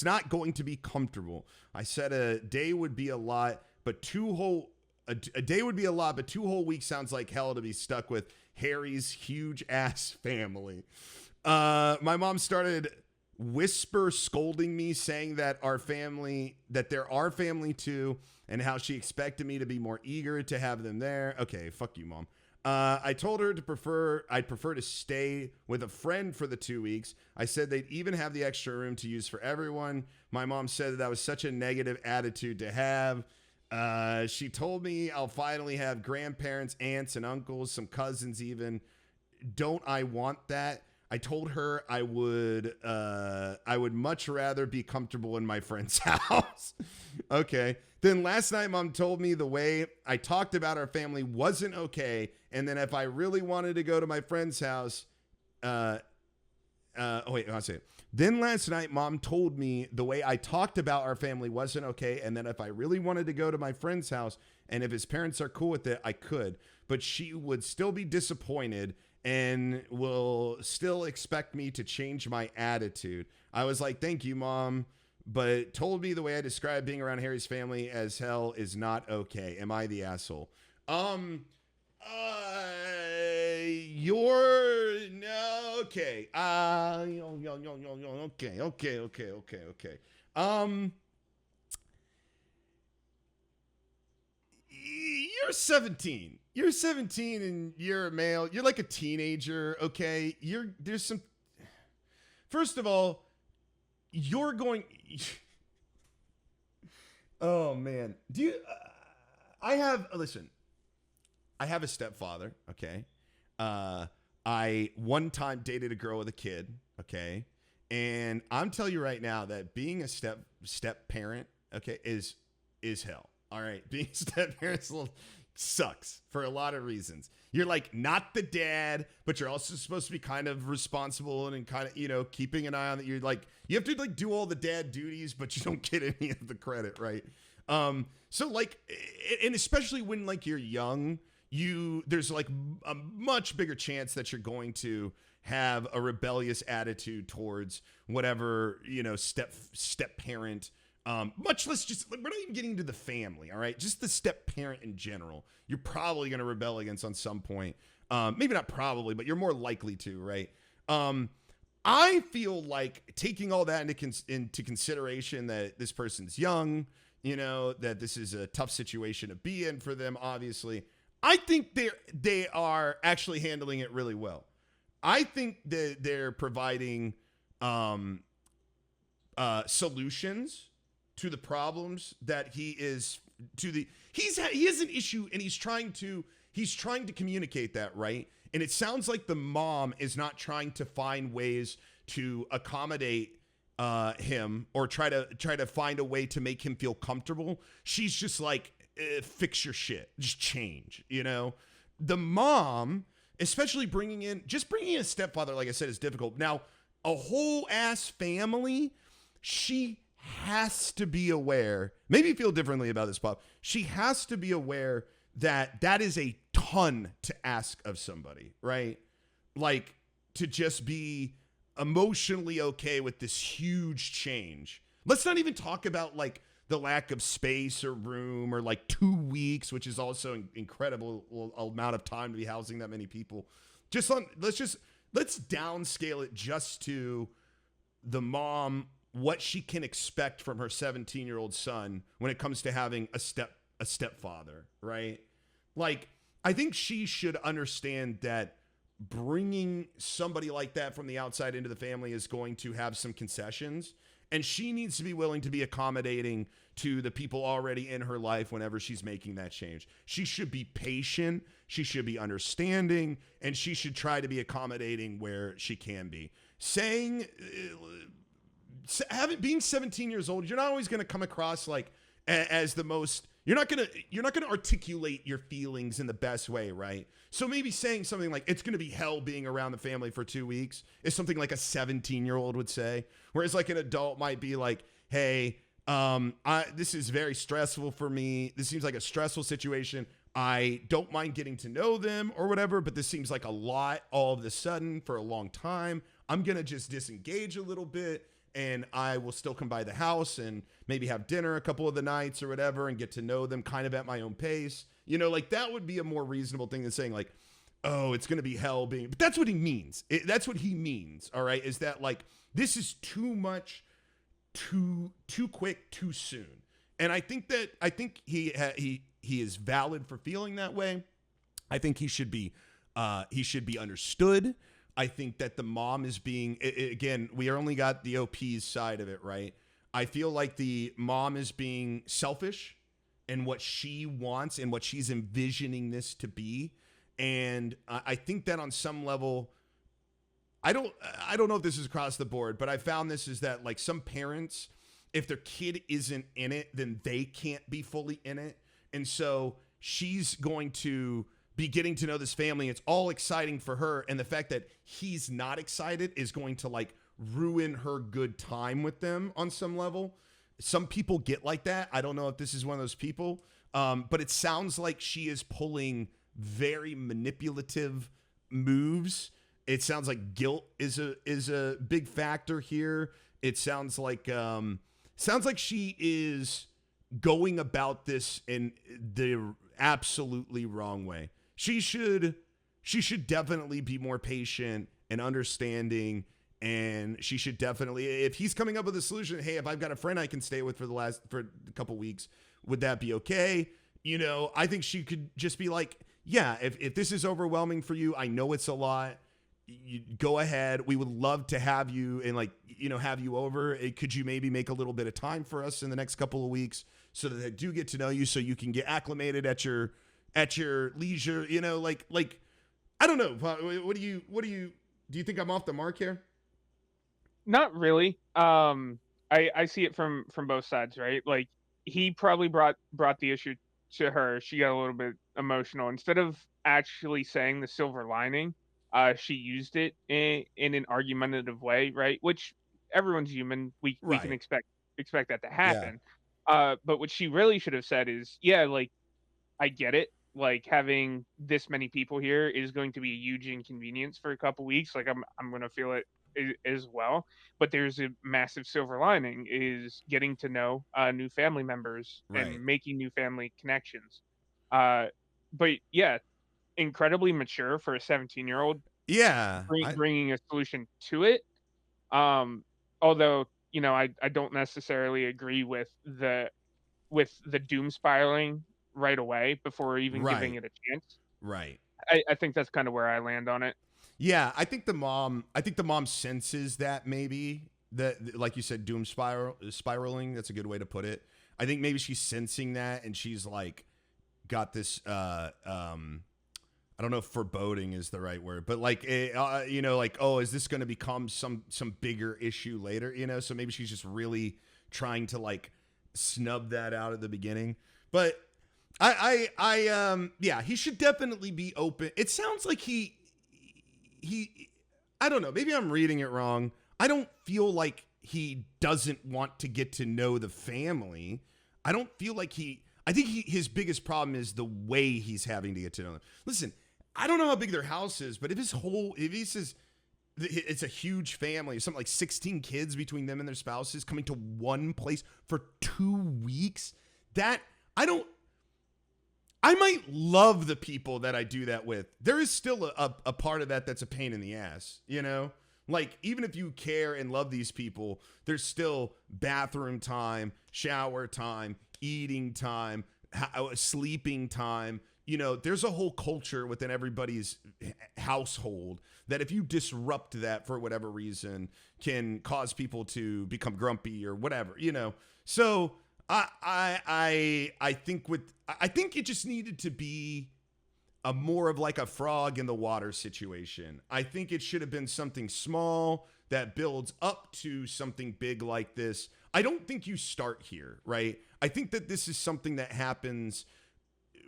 not going to be comfortable. I said a day would be a lot, but 2 whole a day would be a lot, but 2 whole weeks sounds like hell to be stuck with Harry's huge ass family. My mom started whisper scolding me, saying that they're our family too, and how she expected me to be more eager to have them there. Okay, fuck you, Mom. I told her I'd prefer to stay with a friend for the 2 weeks. I said they'd even have the extra room to use for everyone. My mom said that was such a negative attitude to have. She told me I'll finally have grandparents, aunts, and uncles, some cousins even. Don't I want that? I told her I would much rather be comfortable in my friend's house. Okay. Then last night, Mom told me the way I talked about our family wasn't okay. And then if I really wanted to go to my friend's house, I'll say it. Then last night, Mom told me the way I talked about our family wasn't okay. And then if I really wanted to go to my friend's house and if his parents are cool with it, I could. But she would still be disappointed and will still expect me to change my attitude. I was like, thank you, Mom, but told me the way I described being around Harry's family as hell is not okay. Am I the asshole? You're no, okay. Okay. You're 17. You're 17 and you're a male. You're like a teenager, okay? First of all, you're going. Oh man. Listen. I have a stepfather, okay? I one time dated a girl with a kid, okay? And I'm telling you right now that being a step parent, okay, is hell. All right, being a step parent sucks for a lot of reasons. You're like not the dad, but you're also supposed to be kind of responsible and kind of, keeping an eye on that. You're like, you have to like do all the dad duties, but you don't get any of the credit, right? So like, and especially when like you're young, there's like a much bigger chance that you're going to have a rebellious attitude towards whatever, step parent. Much less we're not even getting to the family, all right? Just the step parent in general, you're probably going to rebel against on some point. Maybe not probably, but you're more likely to, right? I feel like taking all that into consideration that this person's young, that this is a tough situation to be in for them, obviously. I think they are actually handling it really well. I think that they're providing solutions to the problems that he has an issue and he's trying to communicate that, right? And it sounds like the mom is not trying to find ways to accommodate him or try to find a way to make him feel comfortable. She's just like, fix your shit, just change, The mom, especially bringing in a stepfather, like I said, is difficult. Now, a whole ass family, she has to be aware, maybe feel differently about this, Bob. She has to be aware that is a ton to ask of somebody, right? Like to just be emotionally okay with this huge change. Let's not even talk about like the lack of space or room or like 2 weeks, which is also an incredible amount of time to be housing that many people. Let's downscale it just to the mom, what she can expect from her 17-year-old son when it comes to having a stepfather, right? Like, I think she should understand that bringing somebody like that from the outside into the family is going to have some concessions, and she needs to be willing to be accommodating to the people already in her life whenever she's making that change. She should be patient, she should be understanding, and she should try to be accommodating where she can be. Being 17 years old, you're not always going to come across like as the most, you're not going to articulate your feelings in the best way, right? So maybe saying something like it's going to be hell being around the family for 2 weeks is something like a 17-year-old would say, whereas like an adult might be like, hey, this is very stressful for me. This seems like a stressful situation. I don't mind getting to know them or whatever, but this seems like a lot all of a sudden for a long time. I'm going to just disengage a little bit and I will still come by the house and maybe have dinner a couple of the nights or whatever and get to know them kind of at my own pace. You know, like that would be a more reasonable thing than saying like, oh, it's going to be hell being, but that's what he means. That's what he means. All right. Is that like, this is too much, too quick, too soon. And I think he is valid for feeling that way. I think he should be understood. I think that the mom is being, again, we only got the OP's side of it, right? I feel like the mom is being selfish in what she wants and what she's envisioning this to be. And I think that on some level, I don't know if this is across the board, but I found this is that like some parents, if their kid isn't in it, then they can't be fully in it. And so she's going to be getting to know this family. It's all exciting for her. And the fact that he's not excited is going to like ruin her good time with them on some level. Some people get like that. I don't know if this is one of those people, but it sounds like she is pulling very manipulative moves. It sounds like guilt is a big factor here. It sounds like she is going about this in the absolutely wrong way. She should definitely be more patient and understanding, and she should definitely, if he's coming up with a solution, hey, if I've got a friend I can stay with for a couple weeks, would that be okay? You know, I think she could just be like, yeah, if this is overwhelming for you, I know it's a lot. You go ahead. We would love to have you and like, you know, have you over. Could you maybe make a little bit of time for us in the next couple of weeks so that I do get to know you, so you can get acclimated at your leisure, you know, like, I don't know. Do you think I'm off the mark here? Not really. I see it from both sides, right? Like he probably brought the issue to her. She got a little bit emotional. Instead of actually saying the silver lining, she used it in an argumentative way, right? Which everyone's human. We can Right. expect that to Yeah. happen. But what she really should have said is, yeah, like I get it. Like having this many people here is going to be a huge inconvenience for a couple weeks. Like I'm going to feel it as well. But there's a massive silver lining is getting to know new family members Right. and making new family connections. Uh, but yeah, incredibly mature for a 17-year-old Yeah. bringing a solution to it. Um, although I don't necessarily agree with the doom spiraling right away before even giving Right. it a chance. Right. I think that's kind of where I land on it. Yeah, I think the mom senses that, maybe that, like you said, spiraling. That's a good way to put it. I think maybe she's sensing that, and she's like got this. I don't know if foreboding is the right word, but like, you know, like, oh, is this going to become some bigger issue later? You know, so maybe she's just really trying to like snub that out at the beginning. But yeah, he should definitely be open. It sounds like he, I don't know, maybe I'm reading it wrong. I don't feel like he doesn't want to get to know the family. I don't feel like I think his biggest problem is the way he's having to get to know them. Listen, I don't know how big their house is, but if he says it's a huge family, something like 16 kids between them and their spouses coming to one place for 2 weeks, that I might love the people that I do that with. There is still a part of that that's a pain in the ass, you know? Like, even if you care and love these people, there's still bathroom time, shower time, eating time, sleeping time. You know, there's a whole culture within everybody's household that if you disrupt that for whatever reason can cause people to become grumpy or whatever, you know? So I think it just needed to be a more of like a frog in the water situation. I think it should have been something small that builds up to something big like this. I don't think you start here, right? I think that this is something that happens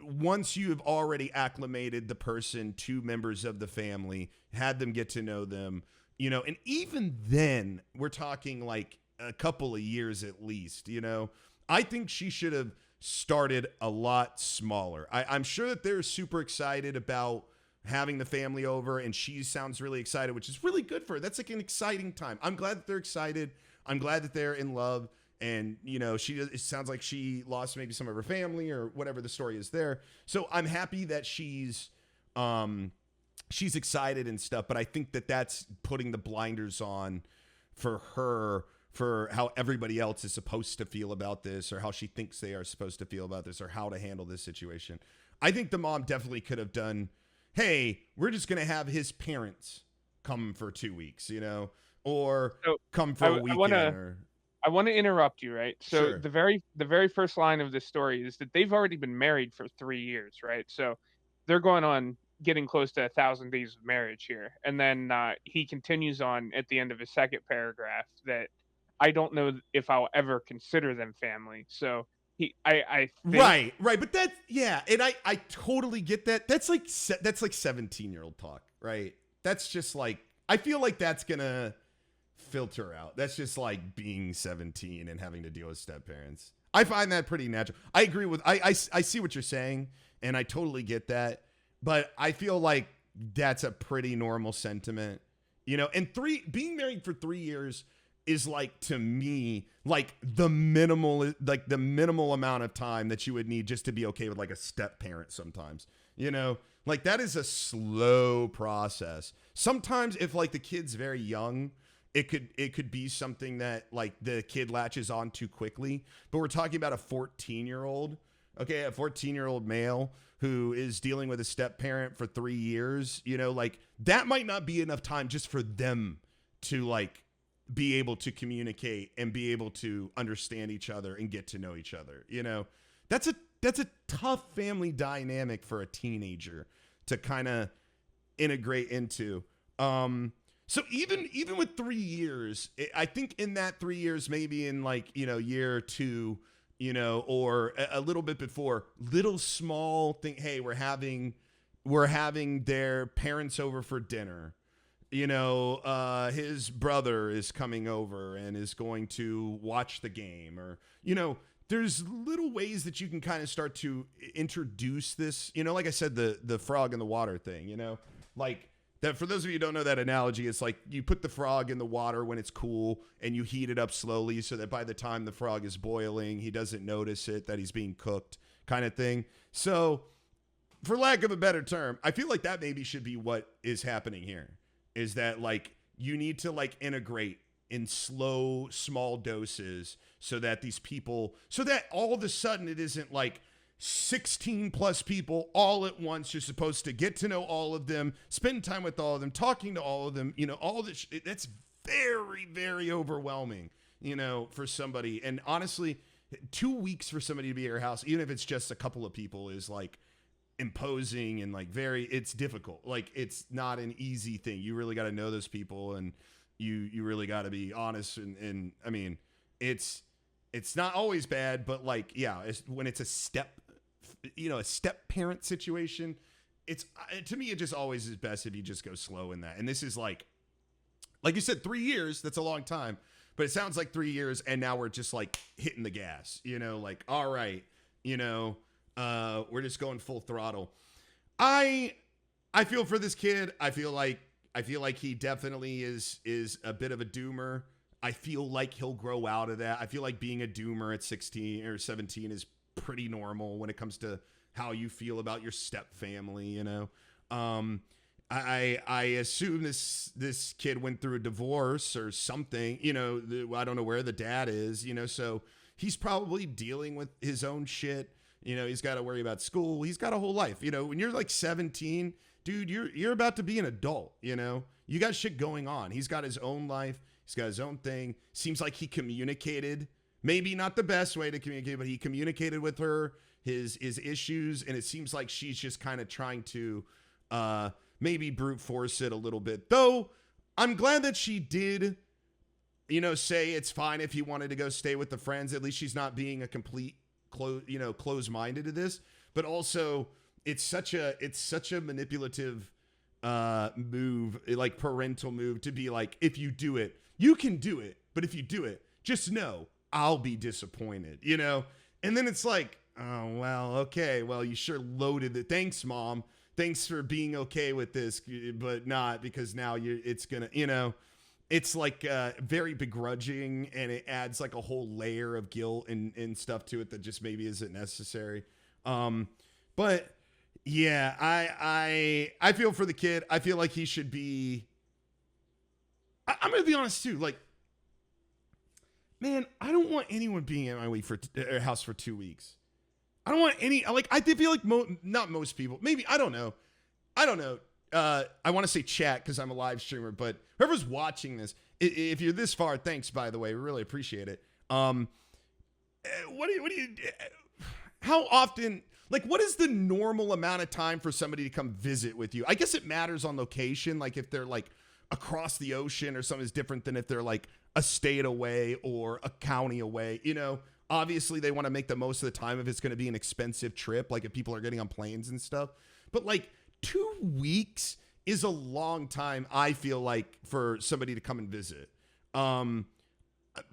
once you have already acclimated the person to members of the family, had them get to know them, you know, and even then we're talking like a couple of years at least, you know. I think she should have started a lot smaller. I'm sure that they're super excited about having the family over, and she sounds really excited, which is really good for her. That's like an exciting time. I'm glad that they're excited. I'm glad that they're in love. And, you know, it sounds like she lost maybe some of her family or whatever the story is there. So I'm happy that she's excited and stuff. But I think that that's putting the blinders on for her, for how everybody else is supposed to feel about this, or how she thinks they are supposed to feel about this, or how to handle this situation. I think the mom definitely could have done, hey, we're just going to have his parents come for 2 weeks, you know, or So come for a weekend. I want to interrupt you, right? So Sure. the very first line of this story is that they've already been married for 3 years, right? So they're going on getting close to 1,000 days of marriage here, and then he continues on at the end of his second paragraph that I don't know if I'll ever consider them family. So I think Right, but yeah, and I totally get that. That's like 17-year-old talk, right? That's just like, I feel like that's gonna filter out. That's just like being 17 and having to deal with step parents. I find that pretty natural. I agree with, I see what you're saying, and I totally get that, but I feel like that's a pretty normal sentiment, you know. And being married for 3 years is, like, to me, like the minimal amount of time that you would need just to be okay with like a step parent sometimes, you know. Like, that is a slow process. Sometimes if like the kid's very young, it could be something that like the kid latches on too quickly. But we're talking about a 14-year-old, okay, a 14-year-old male who is dealing with a step parent for 3 years, you know, like that might not be enough time just for them to like be able to communicate and be able to understand each other and get to know each other. You know, that's a tough family dynamic for a teenager to kind of integrate into. So even with 3 years, I think in that 3 years, maybe in like, you know, year 2, you know, or a little bit before, little small thing. Hey, we're having their parents over for dinner. You know, his brother is coming over and is going to watch the game, or, you know, there's little ways that you can kind of start to introduce this, you know, like I said, the frog in the water thing, you know, like that. For those of you who don't know that analogy, it's like you put the frog in the water when it's cool and you heat it up slowly so that by the time the frog is boiling, he doesn't notice it, that he's being cooked, kind of thing. So for lack of a better term, I feel like that maybe should be what is happening here. Is that like you need to like integrate in slow, small doses so that these people, so that all of a sudden it isn't like 16 plus people all at once. You're supposed to get to know all of them, spend time with all of them, talking to all of them, you know, all this. That's very, very overwhelming, you know, for somebody. And honestly, 2 weeks for somebody to be at your house, even if it's just a couple of people, is like imposing and like it's difficult. Like, it's not an easy thing. You really got to know those people, and you really got to be honest. And I mean, it's not always bad, but like, yeah, when it's a step parent situation, to me, it just always is best if you just go slow in that. And this is like you said, 3 years, that's a long time, but it sounds like 3 years. And now we're just like hitting the gas, you know, like, all right, you know, we're just going full throttle. I feel for this kid. I feel like he definitely is a bit of a doomer. I feel like he'll grow out of that. I feel like being a doomer at 16 or 17 is pretty normal when it comes to how you feel about your step family, you know. I assume this kid went through a divorce or something, you know. I don't know where the dad is, you know, so he's probably dealing with his own shit. You know, he's got to worry about school. He's got a whole life. You know, when you're like 17, dude, you're about to be an adult, you know? You got shit going on. He's got his own life. He's got his own thing. Seems like he communicated. Maybe not the best way to communicate, but he communicated with her his issues, and it seems like she's just kind of trying to maybe brute force it a little bit. Though I'm glad that she did, you know, say it's fine if he wanted to go stay with the friends. At least she's not being a complete close-minded to this. But also, it's such a manipulative move, like parental move, to be like, if you do it, you can do it, but if you do it, just know I'll be disappointed, you know. And then it's like, oh well, okay, well, you sure loaded it. Thanks, Mom. Thanks for being okay with this, but not because now it's gonna, you know. it's like very begrudging, and it adds like a whole layer of guilt and stuff to it that just maybe isn't necessary. But yeah, I feel for the kid. I feel like he should be. I'm gonna be honest too. Like, man, I don't want anyone being at my house for 2 weeks. I don't want any. Like, I feel like not most people. Maybe I don't know. I don't know. I want to say chat because I'm a live streamer, but whoever's watching this, if you're this far, thanks, by the way. We really appreciate it. What do you, how often, like, what is the normal amount of time for somebody to come visit with you? I guess it matters on location. Like, if they're like across the ocean or something is different than if they're like a state away or a county away, obviously they want to make the most of the time if it's going to be an expensive trip. Like if people are getting on planes and stuff, but like 2 weeks is a long time. I feel like for somebody to come and visit,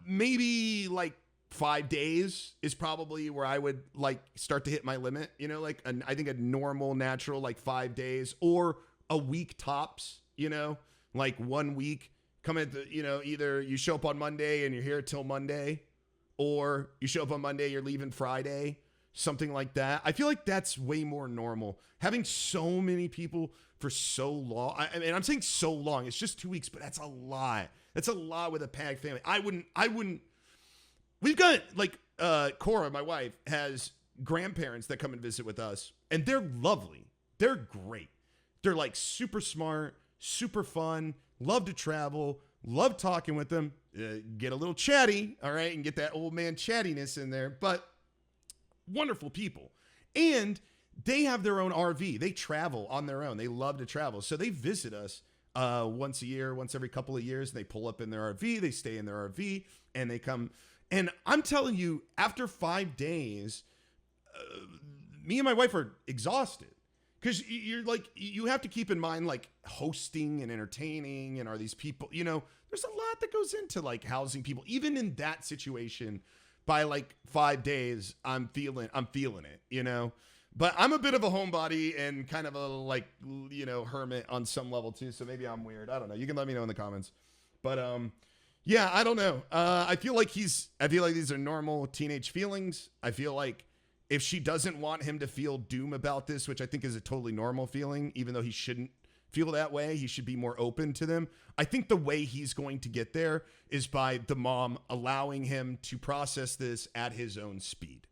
maybe like 5 days is probably where I would like start to hit my limit, like I think a normal natural, like 5 days or a week tops, like 1 week come at the, either you show up on Monday and you're here till Monday, or you show up on Monday, you're leaving Friday, something like that. I feel like that's way more normal. Having so many people for so long. I mean, I'm saying so long. It's just 2 weeks, but that's a lot. That's a lot with a packed family. I wouldn't. We've got like Cora, my wife, has grandparents that come and visit with us, and they're lovely. They're great. They're like super smart, super fun, love to travel, love talking with them, get a little chatty, all right, and get that old man chattiness in there, but wonderful people. And they have their own RV. They travel on their own. They love to travel. So they visit us once a year, once every couple of years. They pull up in their RV. They stay in their RV, and they come. And I'm telling you, after 5 days, me and my wife are exhausted. Because you're like, you have to keep in mind, like, hosting and entertaining, and are these people, there's a lot that goes into like housing people. Even in that situation, by like 5 days, I'm feeling it, But I'm a bit of a homebody and kind of a like, hermit on some level too. So maybe I'm weird. I don't know. You can let me know in the comments. But yeah, I don't know. I feel like these are normal teenage feelings. I feel like if she doesn't want him to feel doom about this, which I think is a totally normal feeling, even though he shouldn't feel that way, he should be more open to them. I think the way he's going to get there is by the mom allowing him to process this at his own speed.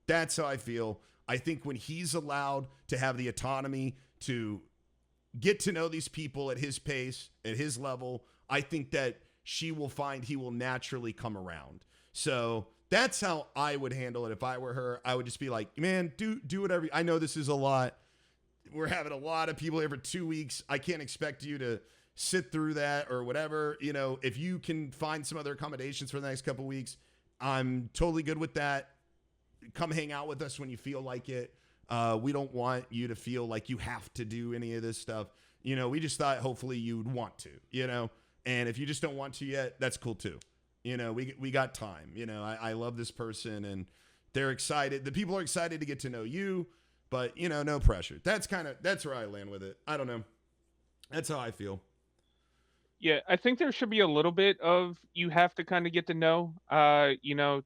That's how I feel. I think when he's allowed to have the autonomy to get to know these people at his pace, at his level, I think that she will find he will naturally come around. So that's how I would handle it if I were her. I would just be like, man, do whatever. I know this is a lot. We're having a lot of people here for 2 weeks. I can't expect you to sit through that or whatever. If you can find some other accommodations for the next couple of weeks, I'm totally good with that. Come hang out with us when you feel like it. We don't want you to feel like you have to do any of this stuff. We just thought hopefully you'd want to, and if you just don't want to yet, that's cool too. We got time. I love this person, and they're excited. The people are excited to get to know you, but no pressure. That's where I land with it. I don't know. That's how I feel. Yeah, I think there should be a little bit of you have to kind of get to know,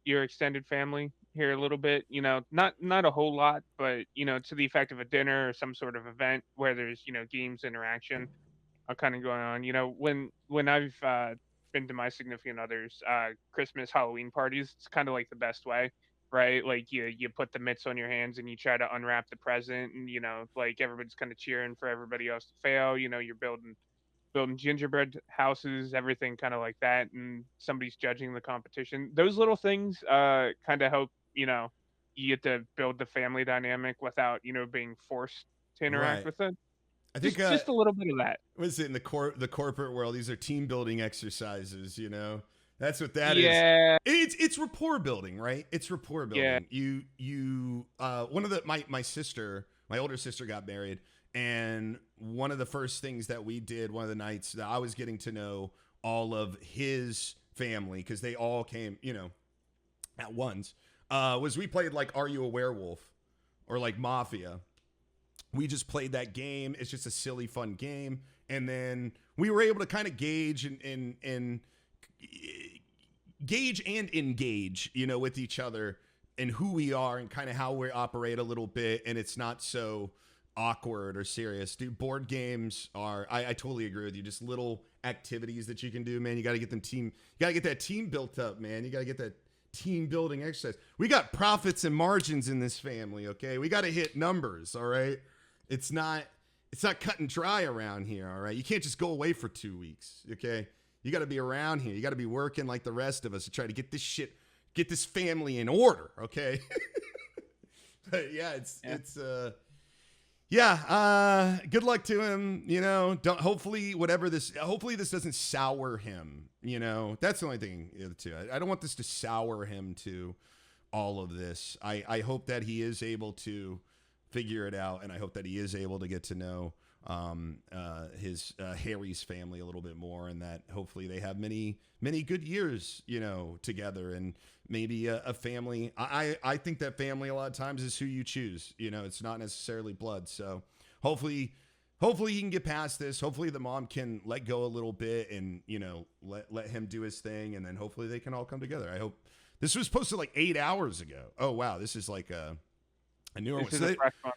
your extended family here a little bit. Not a whole lot, but to the effect of a dinner or some sort of event where there's games, interaction, kind of going on. When I've been to my significant others, Christmas, Halloween parties, it's kind of like the best way, right? Like you put the mitts on your hands and you try to unwrap the present, and like everybody's kind of cheering for everybody else to fail. You're building gingerbread houses, everything kind of like that, and somebody's judging the competition. Those little things kind of help, you get to build the family dynamic without, being forced to interact Right. with it. I think Just a little bit of that. what is it in the corporate world? These are team building exercises. That's what that is. Yeah, It's rapport building, right? It's rapport yeah. building. You one of my sister, my older sister got married, and one of the first things that we did, one of the nights that I was getting to know all of his family, because they all came, at once, was we played like Are You a Werewolf or like Mafia. we just played that game. It's just a silly, fun game. And then we were able to kind of gauge and gauge and engage, with each other and who we are and kind of how we operate a little bit. And it's not so awkward or serious. Dude, board games are, I totally agree with you. Just little activities that you can do, man. You got to get that team built up, man. You got to get that team building exercise. We got profits and margins in this family, okay? We got to hit numbers, all right? It's not cut and dry around here, all right? You can't just go away for 2 weeks, okay? You got to be around here. You got to be working like the rest of us to try to get this family in order, okay? But yeah, good luck to him, hopefully this doesn't sour him, That's the only thing too. I don't want this to sour him to all of this. I hope that he is able to figure it out, and I hope that he is able to get to know his Harry's family a little bit more, and that hopefully they have many good years together, and maybe a family. I think that family a lot of times is who you choose. It's not necessarily blood. So hopefully he can get past this. Hopefully the mom can let go a little bit and let him do his thing, and then hopefully they can all come together. I hope. This was posted like 8 hours ago. Oh wow, this is like a newer one.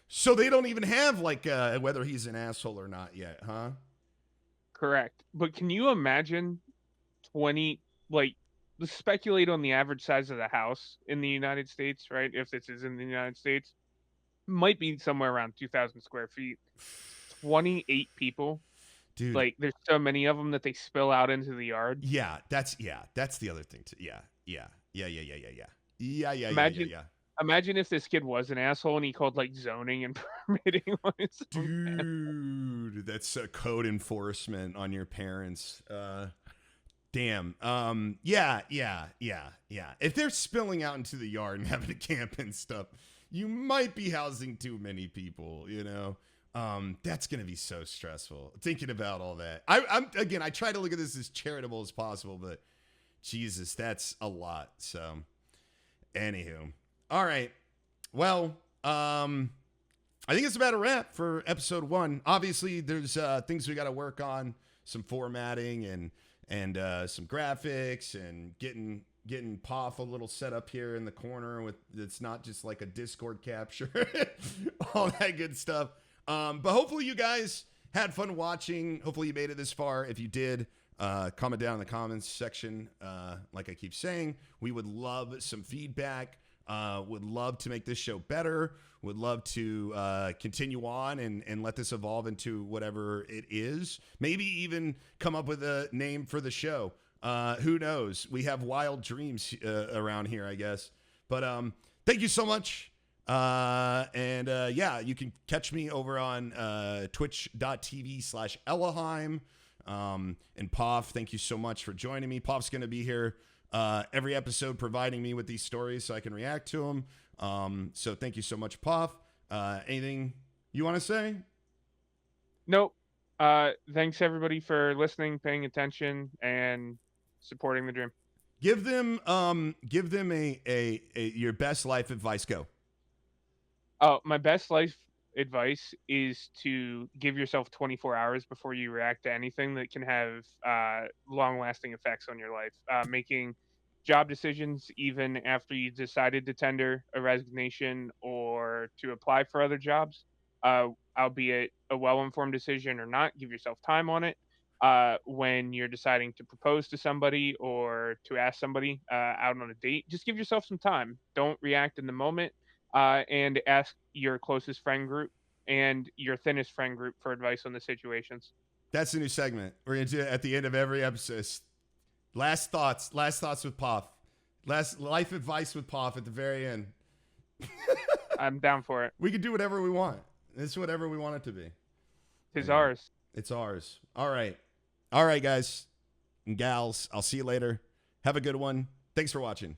So they don't even have like whether he's an asshole or not yet, huh? Correct. But can you imagine 20, let's speculate on the average size of the house in the United States, right? If this is in the United States, might be somewhere around 2,000 square feet. 28 people. Dude. There's so many of them that they spill out into the yard. Yeah, that's the other thing too. Yeah. Imagine if this kid was an asshole and he called zoning and permitting on his own. Dude, that's code enforcement on your parents. Damn. Yeah. If they're spilling out into the yard and having to camp and stuff, you might be housing too many people, That's gonna be so stressful. Thinking about all that. I try to look at this as charitable as possible, but Jesus, that's a lot. So anywho. All right. Well, I think it's about a wrap for episode 1. Obviously, there's things we got to work on, some formatting and some graphics and getting Poff a little set up here in the corner with it's not just like a Discord capture, all that good stuff. But hopefully you guys had fun watching. Hopefully you made it this far. If you did, comment down in the comments section. Like I keep saying, we would love some feedback. Would love to make this show better. Would love to continue on and let this evolve into whatever it is. Maybe even come up with a name for the show. Who knows? We have wild dreams around here, I guess. But thank you so much. You can catch me over on twitch.tv/Ellohime. And Poff, thank you so much for joining me. Poff's going to be here every episode providing me with these stories so I can react to them. So thank you so much, Poff. Anything you want to say? Nope. Thanks everybody for listening, paying attention, and supporting the dream. Give them a your best life advice. Go. Oh, my best life advice is to give yourself 24 hours before you react to anything that can have long-lasting effects on your life. Making job decisions even after you decided to tender a resignation or to apply for other jobs, albeit a well-informed decision or not, give yourself time on it. When you're deciding to propose to somebody or to ask somebody out on a date, just give yourself some time. Don't react in the moment. And ask your closest friend group and your thinnest friend group for advice on the situations. That's a new segment. We're going to do it at the end of every episode. Last thoughts with Poff. Last life advice with Poff at the very end. I'm down for it. We can do whatever we want. It's whatever we want it to be. It's ours. It's ours. All right, guys and gals. I'll see you later. Have a good one. Thanks for watching.